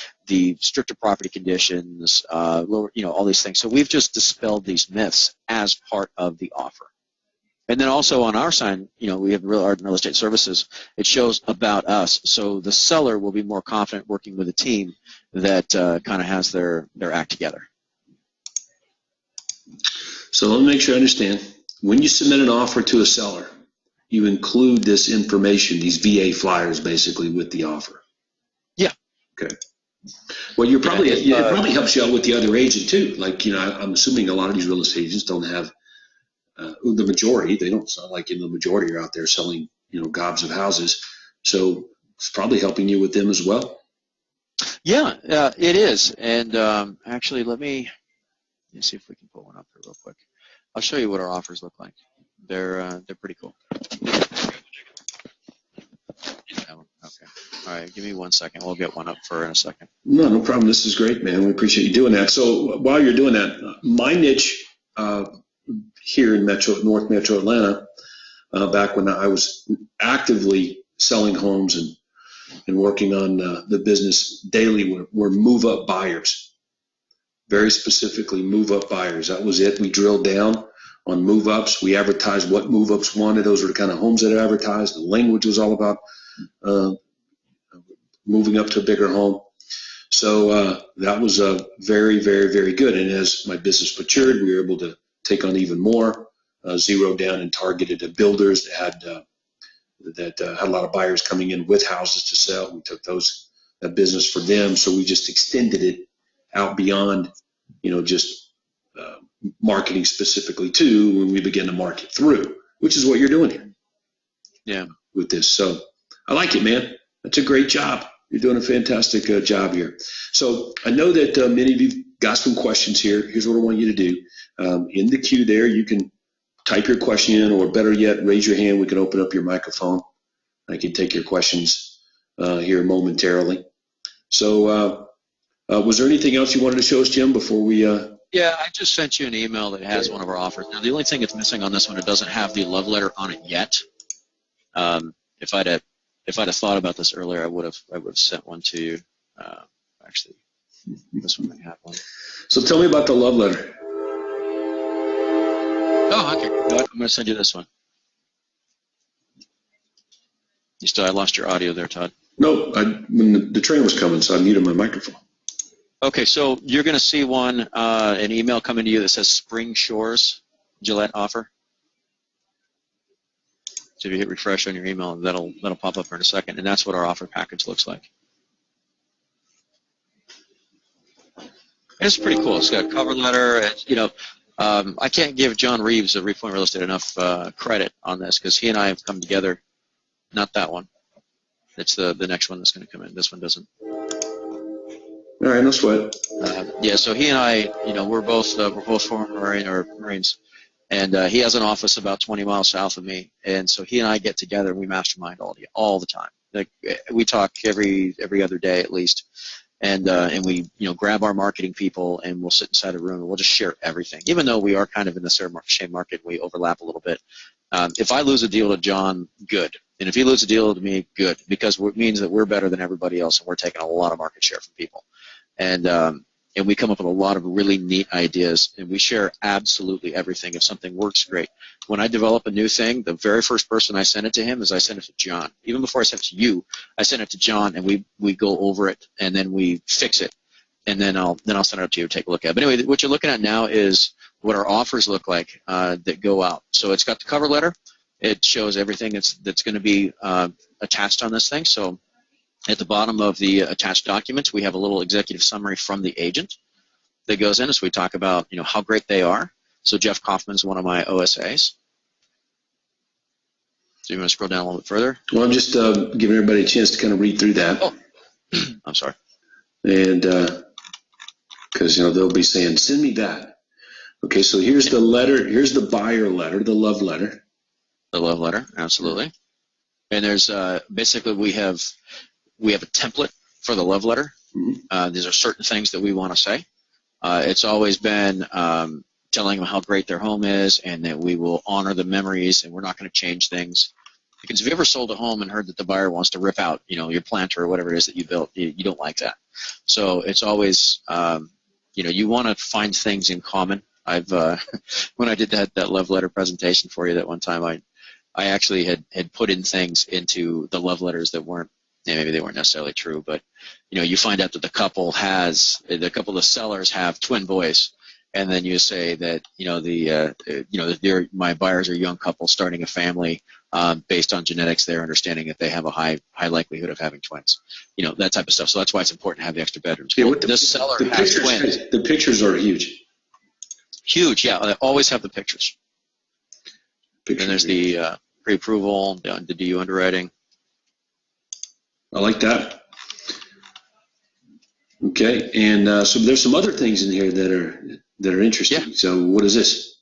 stricter property conditions, lower, all these things. So we've just dispelled these myths as part of the offer. And then also on our side, we have Real Estate Services. It shows about us, so the seller will be more confident working with a team that kind of has their act together. So let me make sure I understand. When you submit an offer to a seller, you include this information, these VA flyers, basically, with the offer. Yeah. Okay. Well, it probably helps you out with the other agent too. Like, I'm assuming a lot of these real estate agents don't have the majority. They don't sound like the majority are out there selling, gobs of houses. So it's probably helping you with them as well. Yeah, it is. And actually, let me see if we can pull one up here real quick. I'll show you what our offers look like. They're pretty cool. Okay. All right. Give me 1 second. We'll get one up in a second. No problem. This is great, man. We appreciate you doing that. So while you're doing that, my niche here in North Metro Atlanta, back when I was actively selling homes and working on the business daily, were move-up buyers. Very specifically, move-up buyers. That was it. We drilled down on move-ups. We advertised what move-ups wanted. Those were the kind of homes that I advertised. The language was all about moving up to a bigger home. So that was very, very, very good. And as my business matured, we were able to take on even more, zero down and targeted at builders that had a lot of buyers coming in with houses to sell. We took that business for them. So we just extended it out beyond, just marketing specifically to when we begin to market through, which is what you're doing here. Yeah. With this. So I like it, man. That's a great job. You're doing a fantastic job here. So I know that many of you got some questions here. Here's what I want you to do. In the queue there, you can type your question in, or better yet, raise your hand. We can open up your microphone. I can take your questions here momentarily. So was there anything else you wanted to show us, Jim, before we Yeah, I just sent you an email that has one of our offers. Now, the only thing that's missing on this one, it doesn't have the love letter on it yet. If I'd have thought about this earlier, I would have sent one to you. Actually, this one may have one. So tell me about the love letter. Oh, okay. I'm going to send you this one. I lost your audio there, Todd. No, when the train was coming, so I muted my microphone. Okay, so you're going to see an email coming to you that says Spring Shores Gillette offer. So if you hit refresh on your email, that'll pop up here in a second, and that's what our offer package looks like. It's pretty cool. It's got a cover letter. I can't give John Reeves of Reeve Real Estate enough credit on this, because he and I have come together. Not that one. It's the next one that's going to come in. This one doesn't. All right, no sweat. Yeah, so he and I, we're both former Marines, and he has an office about 20 miles south of me, and so he and I get together and we mastermind all the time. Like, we talk every other day at least, and we grab our marketing people and we'll sit inside a room and we'll just share everything. Even though we are kind of in the same market, we overlap a little bit. If I lose a deal to John, good. And if he loses a deal to me, good, because it means that we're better than everybody else and we're taking a lot of market share from people. And we come up with a lot of really neat ideas, and we share absolutely everything. If something works, great. When I develop a new thing, the very first person I send it to him is I send it to John. Even before I send it to you, I send it to John, and we go over it, and then we fix it, and then I'll send it up to you to take a look at. But anyway, what you're looking at now is what our offers look like that go out. So it's got the cover letter. It shows everything that's going to be attached on this thing. So at the bottom of the attached documents, we have a little executive summary from the agent that goes in as we talk about, how great they are. So Jeff Kaufman's one of my OSAs. So you want to scroll down a little bit further? Well, I'm just giving everybody a chance to kind of read through that. Oh, I'm sorry. And because, they'll be saying, send me that. Okay, so here's the letter. Here's the buyer letter, the love letter. The love letter, absolutely. And there's basically we have a template for the love letter. Mm-hmm. These are certain things that we want to say. It's always been telling them how great their home is and that we will honor the memories and we're not going to change things. Because if you ever sold a home and heard that the buyer wants to rip out, your planter or whatever it is that you built, you don't like that. So it's always, you want to find things in common. I've when I did that love letter presentation for you that one time, I actually had put in things into the love letters that weren't, maybe they weren't necessarily true, but you find out that the couple of sellers have twin boys. And then you say that my buyers are a young couple starting a family based on genetics. They're understanding that they have a high likelihood of having twins. That type of stuff. So that's why it's important to have the extra bedrooms. Yeah, well, the seller has twins. The pictures are huge. Huge, yeah. They always have the pictures. And there's the pre-approval, the DU underwriting. I like that. Okay, and so there's some other things in here that are interesting. Yeah. So what is this?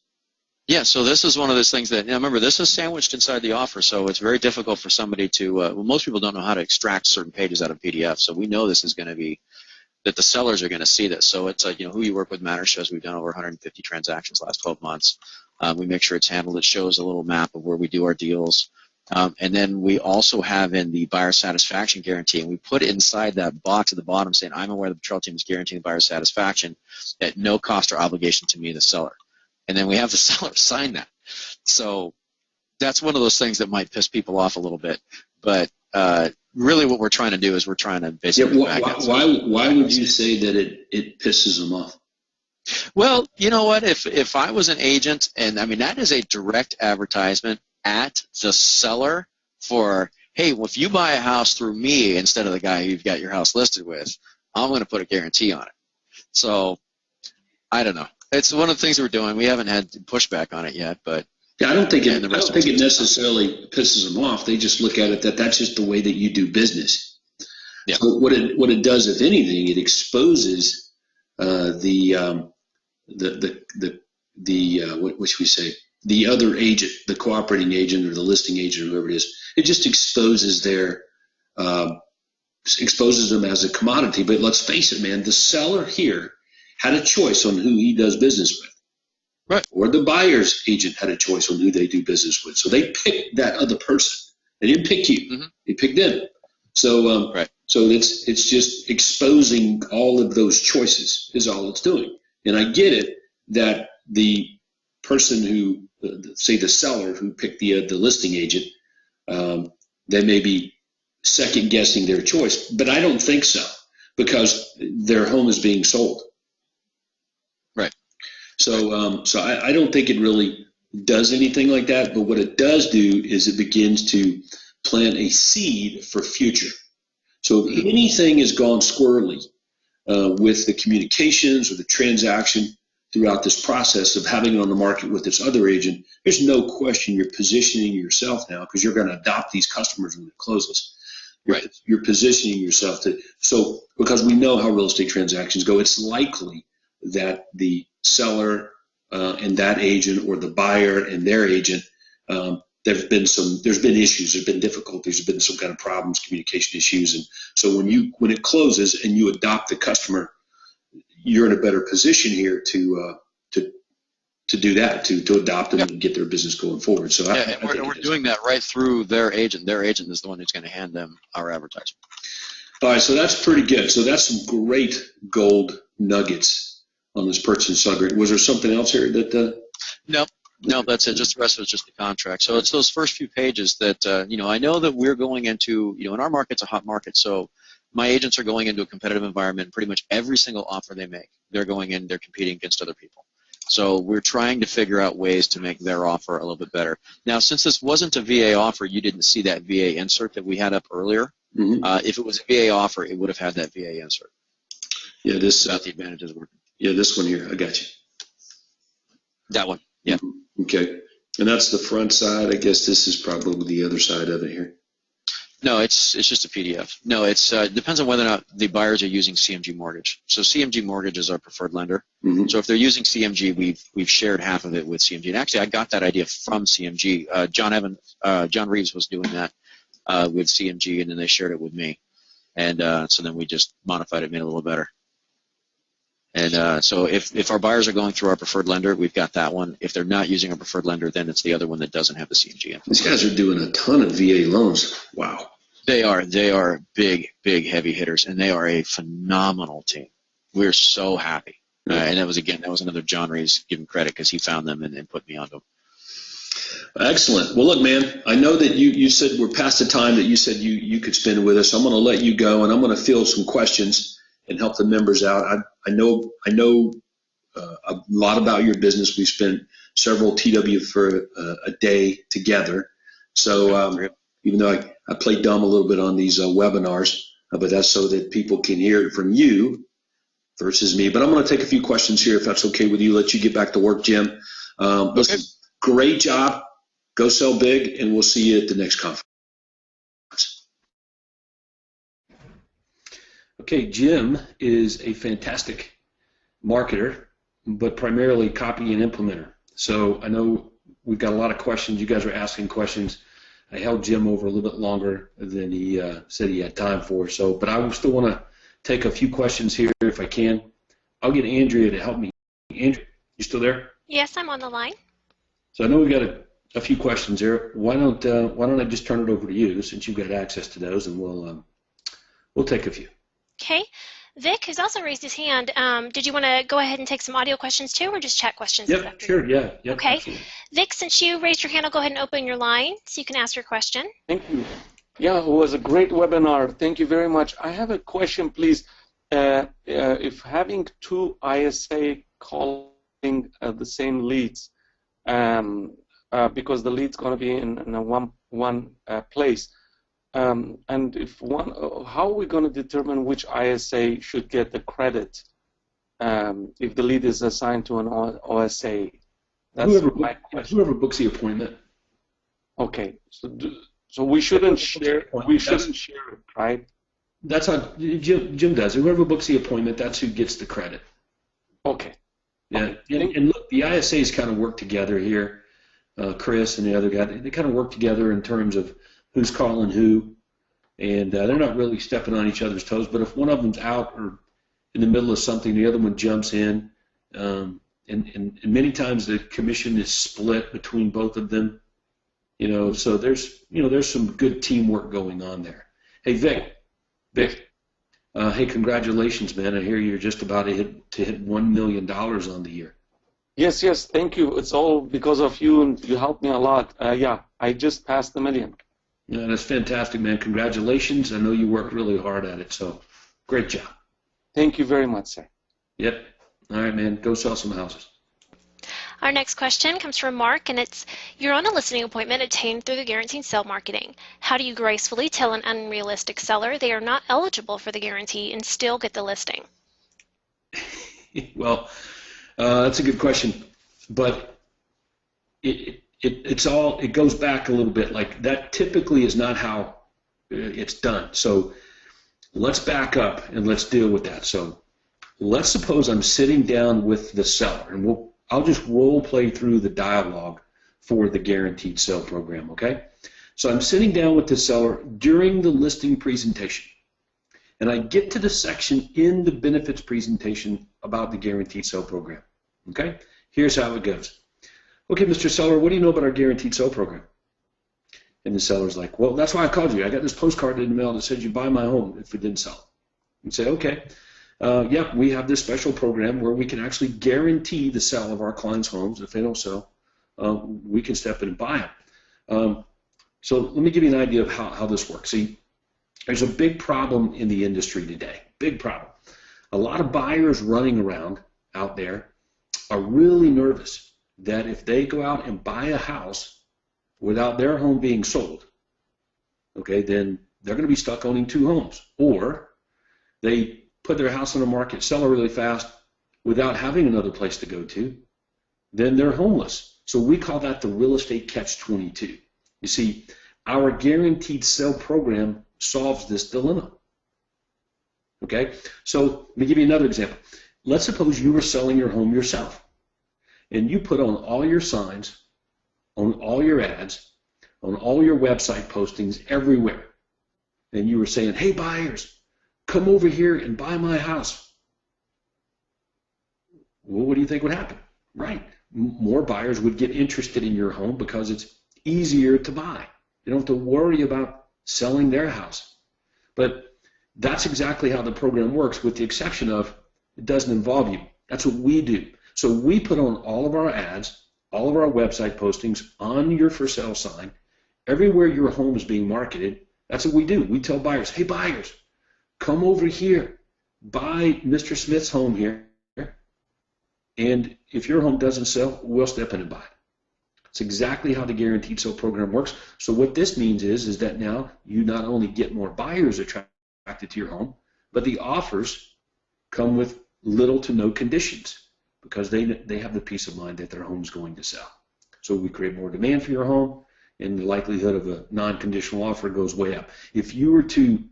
Yeah, so this is one of those things that, remember, this is sandwiched inside the offer, so it's very difficult for somebody to, most people don't know how to extract certain pages out of PDF, so we know this is going to be, that the sellers are going to see this. So it's like, who you work with matters. Shows we've done over 150 transactions last 12 months. We make sure it's handled. It shows a little map of where we do our deals. And then we also have in the buyer satisfaction guarantee, and we put inside that box at the bottom saying, I'm aware the patrol team is guaranteeing buyer satisfaction at no cost or obligation to me, the seller. And then we have the seller sign that. So that's one of those things that might piss people off a little bit. But really what we're trying to do is we're trying to basically why would you say that it pisses them off? Well, you know what? If I was an agent, and that is a direct advertisement at the seller for, hey, well, if you buy a house through me instead of the guy who you've got your house listed with, I'm going to put a guarantee on it. So I don't know. It's one of the things that we're doing. We haven't had pushback on it yet, but yeah, I don't think it necessarily pisses them off. They just look at it that's just the way that you do business. Yeah. So what it does, if anything, it exposes what should we say? The other agent, the cooperating agent or the listing agent, or whoever it is. It just exposes exposes them as a commodity. But let's face it, man, the seller here had a choice on who he does business with. Right. Or the buyer's agent had a choice on who they do business with. So they picked that other person. They didn't pick you. Mm-hmm. They picked them. So right. So it's just exposing all of those choices is all it's doing. And I get it that the person who, say the seller who picked the listing agent, they may be second guessing their choice, but I don't think so because their home is being sold. Right. So I don't think it really does anything like that, but what it does do is it begins to plant a seed for future. So if anything has gone squirrely with the communications or the transaction throughout this process of having it on the market with this other agent, there's no question you're positioning yourself now because you're going to adopt these customers when it closes. Right. You're positioning yourself because we know how real estate transactions go, it's likely that the seller and that agent or the buyer and their agent, there's been issues, there's been difficulties, there's been some kind of problems, communication issues. And so when it closes and you adopt the customer, you're in a better position here to do that, to adopt them and get their business going forward. So we're doing that right through their agent. Their agent is the one who's going to hand them our advertisement. All right, so that's pretty good. So that's some great gold nuggets on this purchase and sale agreement. Was there something else here that? No, that's it. Just the rest of it's just the contract. So it's those first few pages that I know that we're going into. In our market's a hot market, so my agents are going into a competitive environment. Pretty much every single offer they make, they're going in, they're competing against other people. So we're trying to figure out ways to make their offer a little bit better. Now, since this wasn't a VA offer, you didn't see that VA insert that we had up earlier. Mm-hmm. If it was a VA offer, it would have had that VA insert. Yeah, this. About the advantages of working. Yeah, this one here. I got you. That one. Yeah. Mm-hmm. Okay. And that's the front side. I guess this is probably the other side of it here. No, it's just a PDF. No, it's depends on whether or not the buyers are using CMG Mortgage. So CMG Mortgage is our preferred lender. Mm-hmm. So if they're using CMG, we've shared half of it with CMG. And actually, I got that idea from CMG. John Reeves was doing that with CMG, and then they shared it with me. And so then we just modified it, made it a little better. And so if our buyers are going through our preferred lender, we've got that one. If they're not using our preferred lender, then it's the other one that doesn't have the CMG in. These guys are doing a ton of VA loans. Wow. They are big heavy hitters, and they are a phenomenal team. We're so happy. And that was another John Reeves giving credit because he found them and put me onto them. Excellent. Well, look, man, I know that you said we're past the time that you said you could spend with us. I'm going to let you go, and I'm going to field some questions and help the members out. I know a lot about your business. We spent several TW for a day together. So even though I play dumb a little bit on these webinars, but that's so that people can hear it from you versus me. But I'm going to take a few questions here, if that's okay with you. Let you get back to work, Jim. Listen, great job. Go sell big, and we'll see you at the next conference. Okay, Jim is a fantastic marketer, but primarily copy and implementer. So I know we've got a lot of questions. You guys are asking questions. I held Jim over a little bit longer than he said he had time for. So, but I still want to take a few questions here if I can. I'll get Andrea to help me. Andrea, you still there? Yes, I'm on the line. So I know we've got a few questions here. Why don't I just turn it over to you since you've got access to those, and we'll take a few. Okay. Vic, who's also raised his hand, did you want to go ahead and take some audio questions too, or just chat questions? Yep, sure, yeah. Yep, okay. Absolutely. Vic, since you raised your hand, I'll go ahead and open your line so you can ask your question. Thank you. Yeah, it was a great webinar. Thank you very much. I have a question, please. If having two ISA calling the same leads, because the lead's going to be in a one place, and if one, how are we going to determine which ISA should get the credit if the lead is assigned to an OSA? That's whoever books the appointment. Okay, so we shouldn't share. We shouldn't share it, right? That's how Jim does. Whoever books the appointment, that's who gets the credit. Okay. Yeah, and look, the ISAs kind of work together here. Chris and the other guy, they kind of work together in terms of who's calling who, and they're not really stepping on each other's toes. But if one of them's out or in the middle of something, the other one jumps in, and many times the commission is split between both of them. So there's some good teamwork going on there. Hey, Vic, hey, congratulations, man! I hear you're just about to hit $1 million on the year. Yes, thank you. It's all because of you, and you helped me a lot. Yeah, I just passed the $1 million. Yeah, that's fantastic, man. Congratulations. I know you worked really hard at it, so great job. Thank you very much, sir. Yep. All right, man. Go sell some houses. Our next question comes from Mark, and it's, you're on a listing appointment obtained through the guaranteed sale marketing. How do you gracefully tell an unrealistic seller they are not eligible for the guarantee and still get the listing? Well, that's a good question, but it goes back a little bit. Like, that typically is not how it's done. So let's back up and let's deal with that. So let's suppose I'm sitting down with the seller, and I'll just role play through the dialogue for the guaranteed sale program, okay? So I'm sitting down with the seller during the listing presentation, and I get to the section in the benefits presentation about the guaranteed sale program, okay? Here's how it goes. Okay, Mr. Seller, what do you know about our guaranteed sale program? And the seller's like, well, that's why I called you. I got this postcard in the mail that says you buy my home if we didn't sell it. You say, okay. Yeah, we have this special program where we can actually guarantee the sale of our clients' homes. If they don't sell, we can step in and buy them. So let me give you an idea of how this works. See, there's a big problem in the industry today, big problem. A lot of buyers running around out there, are really nervous that if they go out and buy a house without their home being sold, okay, then they're going to be stuck owning two homes. Or they put their house on the market, sell it really fast without having another place to go to, then they're homeless. So we call that the real estate catch-22. You see, our guaranteed sale program solves this dilemma. Okay, so let me give you another example. Let's suppose you were selling your home yourself, and you put on all your signs, on all your ads, on all your website postings everywhere, and you were saying, hey buyers, come over here and buy my house. Well, what do you think would happen? Right, more buyers would get interested in your home because it's easier to buy. You don't have to worry about selling their house. But that's exactly how the program works, with the exception of it doesn't involve you. That's what we do. So we put on all of our ads, all of our website postings, on your for sale sign, everywhere your home is being marketed. That's what we do. We tell buyers, hey buyers, come over here, buy Mr. Smith's home here, and if your home doesn't sell, we'll step in and buy it. It's exactly how the guaranteed sale program works. So what this means is that now you not only get more buyers attracted to your home, but the offers come with little to no conditions because they have the peace of mind that their home's going to sell. So we create more demand for your home, and the likelihood of a non-conditional offer goes way up. If you were to,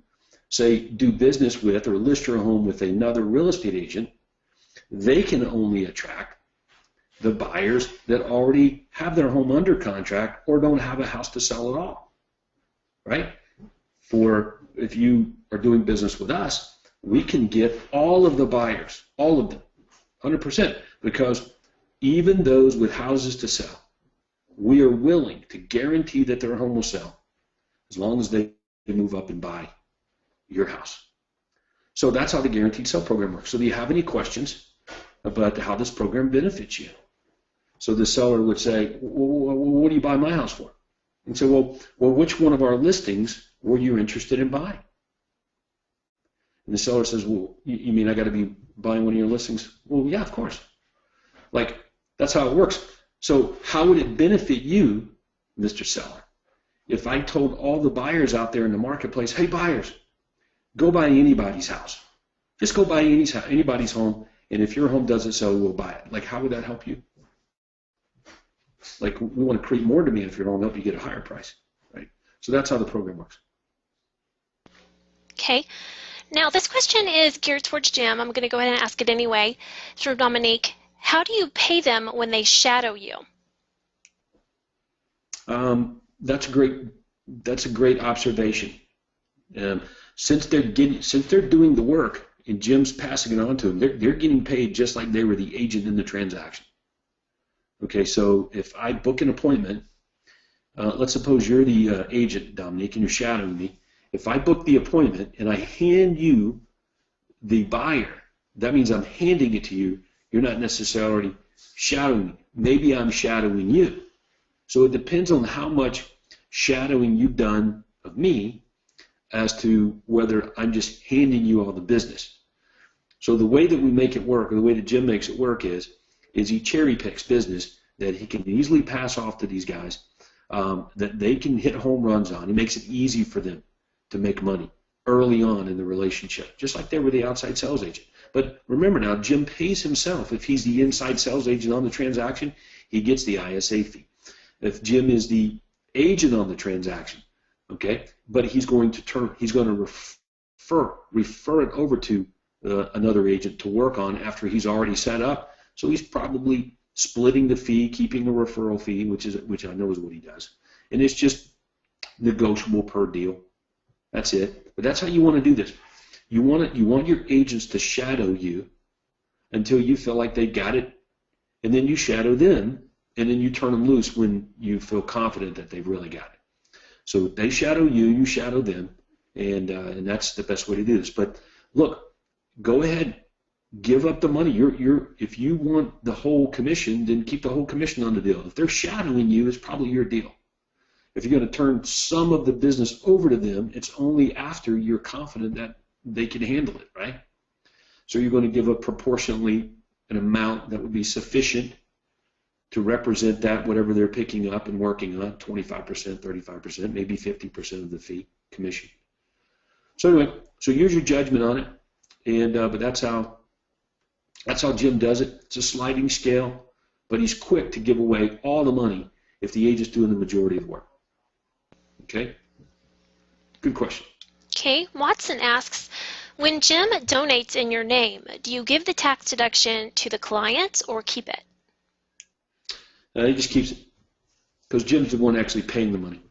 say, do business with or list your home with another real estate agent, they can only attract the buyers that already have their home under contract or don't have a house to sell at all, right? For if you are doing business with us, we can get all of the buyers, all of them, 100%, because even those with houses to sell, we are willing to guarantee that their home will sell as long as they move up and buy your house. So that's how the guaranteed sale program works. So do you have any questions about how this program benefits you? So the seller would say, well, what do you buy my house for? And say, well, which one of our listings were you interested in buying? And the seller says, well, you mean I got to be buying one of your listings? Well, yeah, of course. Like, that's how it works. So how would it benefit you, Mr. Seller, if I told all the buyers out there in the marketplace, hey, buyers, go buy anybody's house. Just go buy anybody's home, and if your home doesn't sell, we'll buy it. Like, how would that help you? Like, we want to create more demand for your home, help you get a higher price, right? So that's how the program works. Okay. Now, this question is geared towards Jim. I'm going to go ahead and ask it anyway. It's from Dominique. How do you pay them when they shadow you? That's a great observation. Since they're doing the work and Jim's passing it on to them, they're getting paid just like they were the agent in the transaction. Okay, so if I book an appointment, let's suppose you're the agent, Dominique, and you're shadowing me. If I book the appointment and I hand you the buyer, that means I'm handing it to you. You're not necessarily shadowing me. Maybe I'm shadowing you. So it depends on how much shadowing you've done of me as to whether I'm just handing you all the business. So the way that we make it work, or the way that Jim makes it work is he cherry picks business that he can easily pass off to these guys, that they can hit home runs on. He makes it easy for them to make money early on in the relationship, just like they were the outside sales agent. But remember now, Jim pays himself. If he's the inside sales agent on the transaction, he gets the ISA fee. If Jim is the agent on the transaction, okay, but he's going to refer it over to another agent to work on after he's already set up. So he's probably splitting the fee, keeping a referral fee, which I know is what he does, and it's just negotiable per deal. That's it. But that's how you want to do this. You want your agents to shadow you until you feel like they got it, and then you shadow them, and then you turn them loose when you feel confident that they've really got it. So they shadow you, you shadow them, and that's the best way to do this. But look, go ahead, give up the money. If you want the whole commission, then keep the whole commission on the deal. If they're shadowing you, it's probably your deal. If you're going to turn some of the business over to them, it's only after you're confident that they can handle it, right? So you're going to give up proportionally an amount that would be sufficient to represent that, whatever they're picking up and working on, 25%, 35%, maybe 50% of the fee, commission. So anyway, so use your judgment on it, and but that's how Jim does it. It's a sliding scale, but he's quick to give away all the money if the agent's doing the majority of the work. Okay? Good question. Okay, Watson asks, when Jim donates in your name, do you give the tax deduction to the client or keep it? He just keeps it because Jim's the one actually paying the money.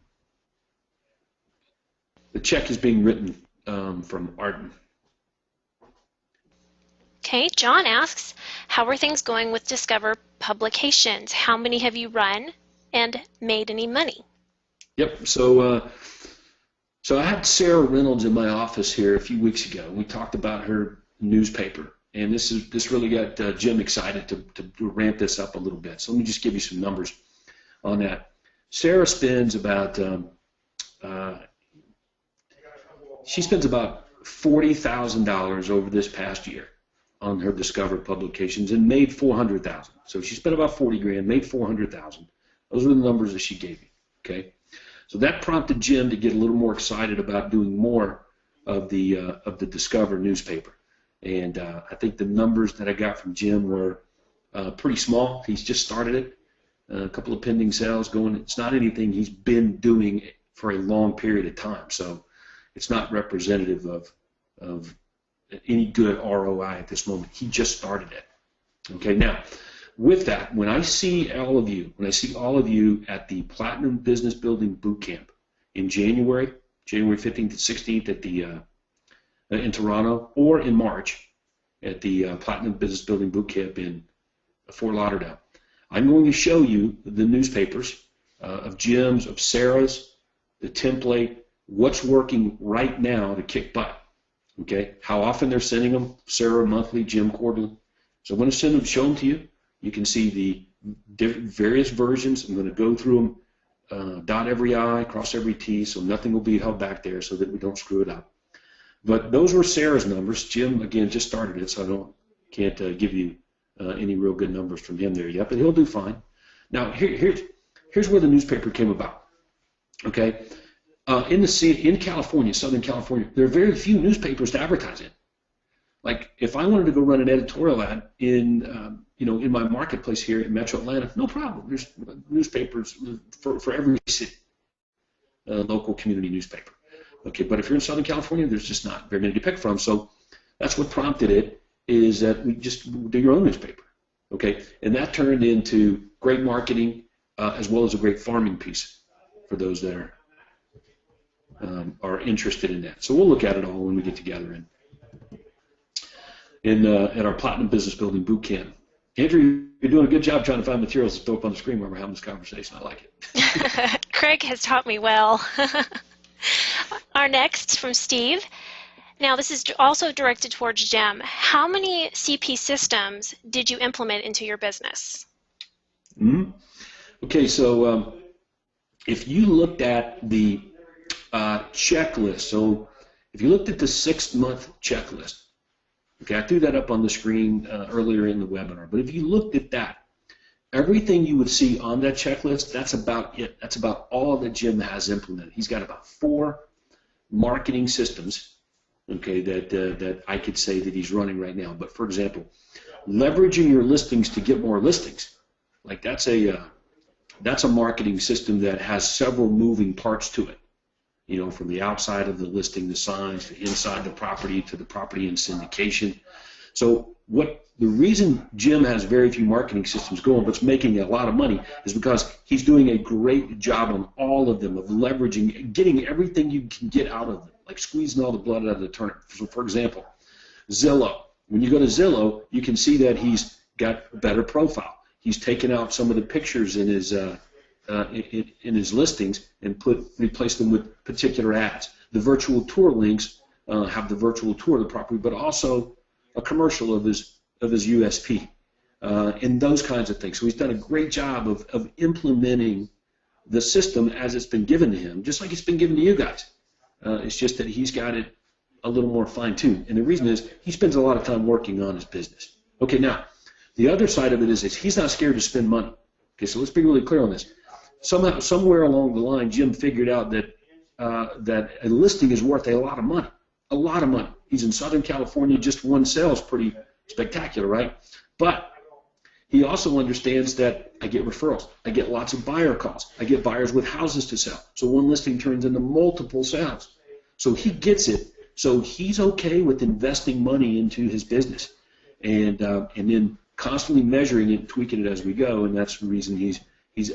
The check is being written from Arden. Okay, John asks, how are things going with Discover Publications? How many have you run and made any money? Yep. So I had Sarah Reynolds in my office here a few weeks ago. We talked about her newspaper, and this really got Jim excited to ramp this up a little bit. So let me just give you some numbers on that. Sarah spends about $40,000 over this past year on her Discover Publications and made $400,000. So she spent about $40,000, made $400,000. Those are the numbers that she gave me. Okay. So that prompted Jim to get a little more excited about doing more of the Discover newspaper. And I think the numbers that I got from Jim were pretty small. He's just started it, a couple of pending sales going. It's not anything he's been doing for a long period of time. So it's not representative of any good ROI at this moment. He just started it. Okay, now, with that, when I see all of you at the Platinum Business Building Bootcamp in January 15th and 16th at the in Toronto, or in March at the Platinum Business Building Bootcamp in Fort Lauderdale, I'm going to show you the newspapers of Jim's, of Sarah's, the template, what's working right now to kick butt. Okay, how often they're sending them, Sarah monthly, Jim quarterly. So I'm going to show them to you. You can see the various versions. I'm going to go through them, dot every I, cross every T, so nothing will be held back there so that we don't screw it up. But those were Sarah's numbers. Jim, again, just started it, so I can't give you any real good numbers from him there yet, but he'll do fine. Now, here's where the newspaper came about. Okay, in California, Southern California, there are very few newspapers to advertise in. Like, if I wanted to go run an editorial ad in my marketplace here in Metro Atlanta, no problem. There's newspapers for every city, local community newspaper. Okay, but if you're in Southern California, there's just not very many to pick from. So that's what prompted it, is that we just do your own newspaper. Okay, and that turned into great marketing as well as a great farming piece for those that are interested in that. So we'll look at it all when we get together at our Platinum Business Building Bootcamp. Andrew, you're doing a good job trying to find materials to throw up on the screen while we're having this conversation. I like it. Craig has taught me well. Our next from Steve. Now, this is also directed towards Jim. How many CP systems did you implement into your business? Mm-hmm. Okay, so if you looked at the checklist, so if you looked at the 6-month checklist, okay, I threw that up on the screen earlier in the webinar, but if you looked at that, everything you would see on that checklist, that's about it. That's about all that Jim has implemented. He's got about 4 marketing systems, okay, that I could say that he's running right now. But for example, leveraging your listings to get more listings, like that's a marketing system that has several moving parts to it. You know, from the outside of the listing, the signs, to inside the property, to the property and syndication. So the reason Jim has very few marketing systems going, but's making a lot of money, is because he's doing a great job on all of them, of leveraging, getting everything you can get out of them, like squeezing all the blood out of the turnip. So for example, Zillow. When you go to Zillow, you can see that he's got a better profile. He's taken out some of the pictures in his listings and replaced them with particular ads. The virtual tour links have the virtual tour of the property, but also a commercial of his USP and those kinds of things. So he's done a great job of implementing the system as it's been given to him, just like it's been given to you guys. It's just that he's got it a little more fine-tuned. And the reason is he spends a lot of time working on his business. Okay, now, The other side of it is he's not scared to spend money. Okay, so let's be really clear on this. Somehow, somewhere along the line, Jim figured out that that a listing is worth a lot of money. A lot of money. He's in Southern California. Just one sale is pretty spectacular, right? But he also understands that I get referrals. I get lots of buyer calls. I get buyers with houses to sell. So one listing turns into multiple sales. So he gets it. So he's okay with investing money into his business, and then constantly measuring it and tweaking it as we go. And that's the reason he's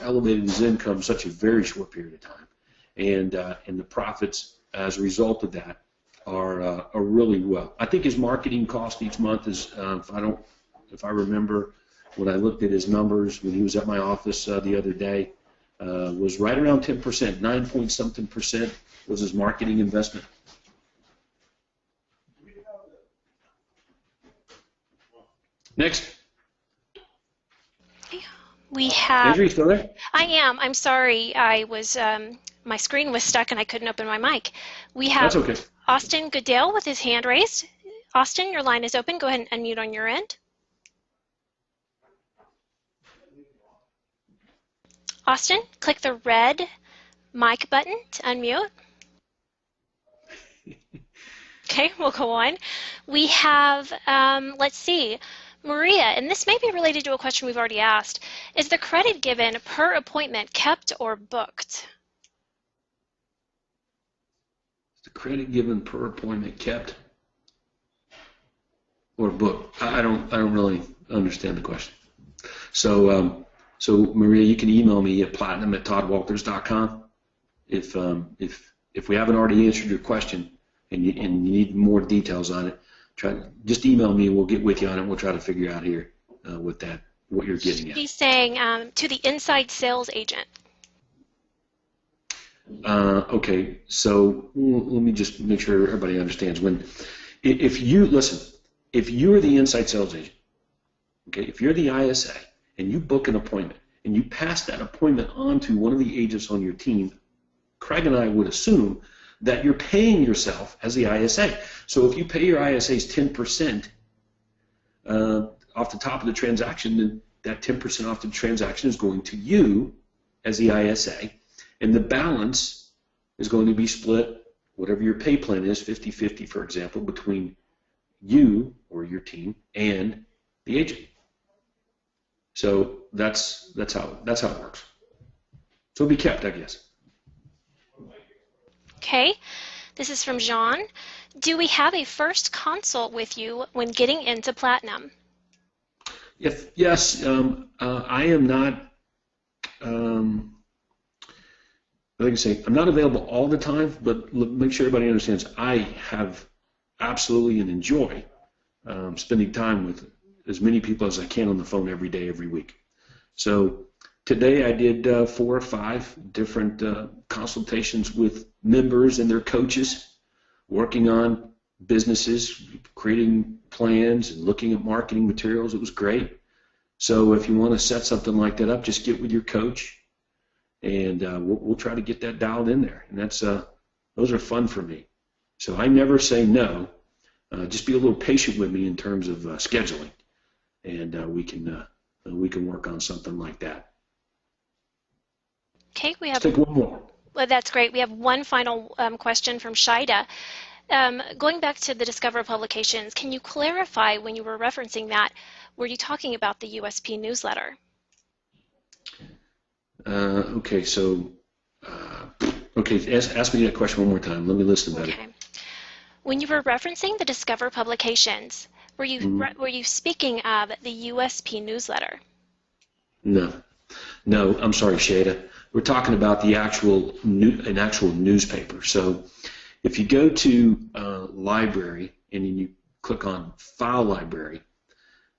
elevated his income in such a very short period of time. And the profits as a result of that are really well. I think his marketing cost each month is, if I remember when I looked at his numbers when he was at my office the other day, was right around 10%, 9 point something percent was his marketing investment. Next. We have. Andrew, you still there? I am. I'm sorry. I was. My screen was stuck and I couldn't open my mic. We have That's okay. Austin Goodale with his hand raised. Austin, your line is open. Go ahead and unmute on your end. Austin, click the red mic button to unmute. Okay, we'll go on. We have, let's see, Maria, and this may be related to a question we've already asked. Is the credit given per appointment kept or booked? Is the credit given per appointment kept or booked? I don't really understand the question. So Maria, you can email me at platinum@toddwalters.com if we haven't already answered your question and you need more details on it. Just email me and we'll get with you on it. We'll try to figure out here what you're getting at. He's saying to the inside sales agent. Okay, so let me just make sure everybody understands. If you're the inside sales agent, okay, if you're the ISA and you book an appointment and you pass that appointment on to one of the agents on your team, Craig and I would assume that you're paying yourself as the ISA. So if you pay your ISAs 10% off the top of the transaction, then that 10% off the transaction is going to you as the ISA, and the balance is going to be split, whatever your pay plan is, 50-50, for example, between you or your team and the agent. So that's how it works. So it'll be kept, I guess. Okay, this is from Jean. Do we have a first consult with you when getting into Platinum? Yes, I am not. Like I say, I'm not available all the time, but make sure everybody understands I have absolutely and enjoy spending time with as many people as I can on the phone every day, every week. So today I did 4 or 5 different consultations with members and their coaches, working on businesses, creating plans and looking at marketing materials. It was great. So if you want to set something like that up, just get with your coach, and we'll try to get that dialed in there. And those are fun for me. So I never say no. Just be a little patient with me in terms of scheduling, and we can work on something like that. Okay, we have. Let's take one more. Well, that's great. We have one final question from Shida. Going back to the Discover publications, can you clarify when you were referencing that, were you talking about the USP newsletter? Okay, so, ask me that question one more time. Let me listen better. Okay. When you were referencing the Discover publications, were you speaking of the USP newsletter? No, I'm sorry, Shada. We're talking about an actual newspaper. So if you go to library and then you click on File Library,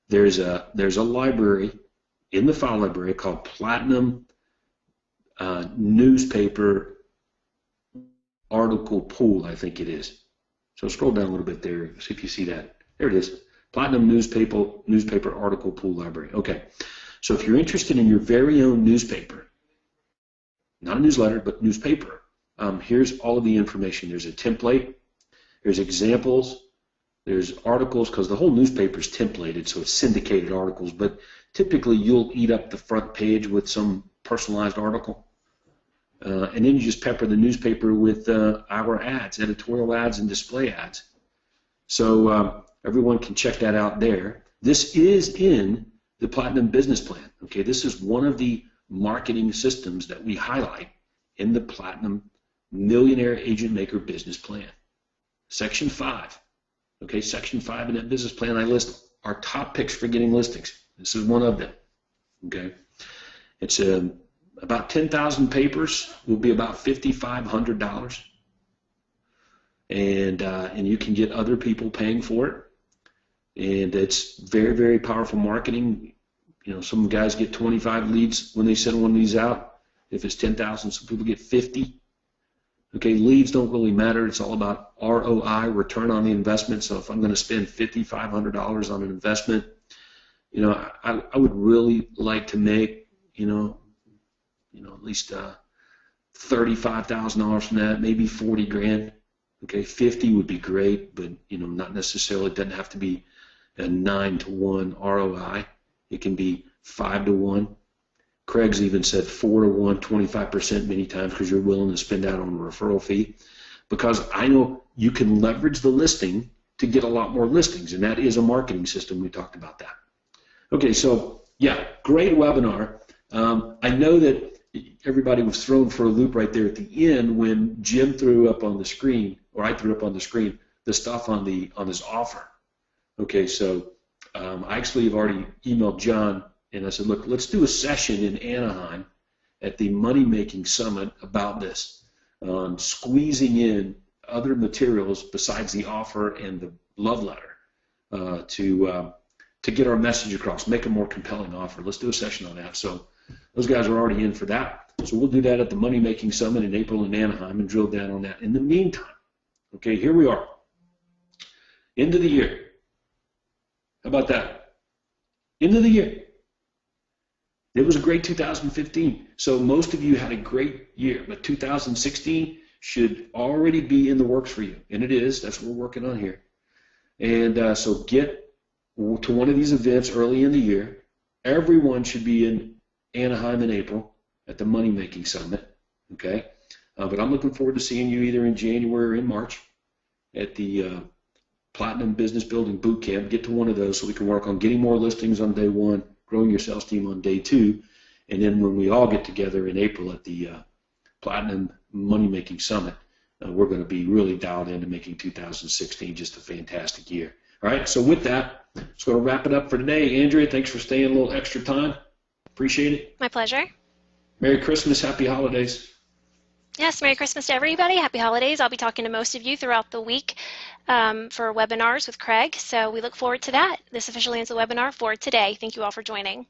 there's a library in the File Library called Platinum Newspaper Article Pool, I think it is. So scroll down a little bit there, see if you see that. There it is, Platinum Newspaper Article Pool Library. Okay, so if you're interested in your very own newspaper, not a newsletter, but newspaper, here's all of the information. There's a template, there's examples, There's articles, because the whole newspaper is templated, so it's syndicated articles, but typically you'll eat up the front page with some personalized article. And then you just pepper the newspaper with our ads, editorial ads and display ads. So everyone can check that out there. This is in the Platinum Business Plan. Okay, this is one of the marketing systems that we highlight in the Platinum Millionaire Agent Maker Business Plan. Section 5. Okay, Section 5 in that business plan, I list our top picks for getting listings. This is one of them. Okay, it's about 10,000 papers will be about $5,500, and you can get other people paying for it, and it's very, very powerful marketing. You know, some guys get 25 leads when they send one of these out. If it's 10,000, some people get 50. Okay, leads don't really matter. It's all about ROI, return on the investment. So if I'm going to spend $5,500 on an investment, you know, I would really like to make, you know, at least $35,000 from that, maybe 40 grand. Okay, 50 would be great, but you know, not necessarily. It doesn't have to be a 9-to-1 ROI. It can be 5-to-1. Craig's even said 4-to-1, 25% many times, because you're willing to spend out on a referral fee. Because I know you can leverage the listing to get a lot more listings, and that is a marketing system. We talked about that. Okay, so yeah, great webinar. I know that everybody was thrown for a loop right there at the end when Jim threw up on the screen, or I threw up on the screen, the stuff on this offer. Okay, so I actually have already emailed John, and I said, look, let's do a session in Anaheim at the Money Making Summit about this, squeezing in other materials besides the offer and the love letter to get our message across, make a more compelling offer. Let's do a session on that. So those guys are already in for that. So we'll do that at the Money Making Summit in April in Anaheim and drill down on that. In the meantime, okay, here we are, end of the year. How about that? End of the year. It was a great 2015. So most of you had a great year, but 2016 should already be in the works for you, and it is. That's what we're working on here. And so get to one of these events early in the year. Everyone should be in Anaheim in April at the Money Making Summit. Okay, but I'm looking forward to seeing you either in January or in March at the Platinum Business Building Boot Camp. Get to one of those so we can work on getting more listings on day one, growing your sales team on day two, and then when we all get together in April at the Platinum Money Making Summit, we're going to be really dialed into making 2016 just a fantastic year. All right, so with that, just going to wrap it up for today. Andrea, thanks for staying a little extra time. Appreciate it. My pleasure. Merry Christmas, happy holidays. Yes, Merry Christmas to everybody. Happy holidays. I'll be talking to most of you throughout the week for webinars with Craig, so we look forward to that. This officially ends the webinar for today. Thank you all for joining.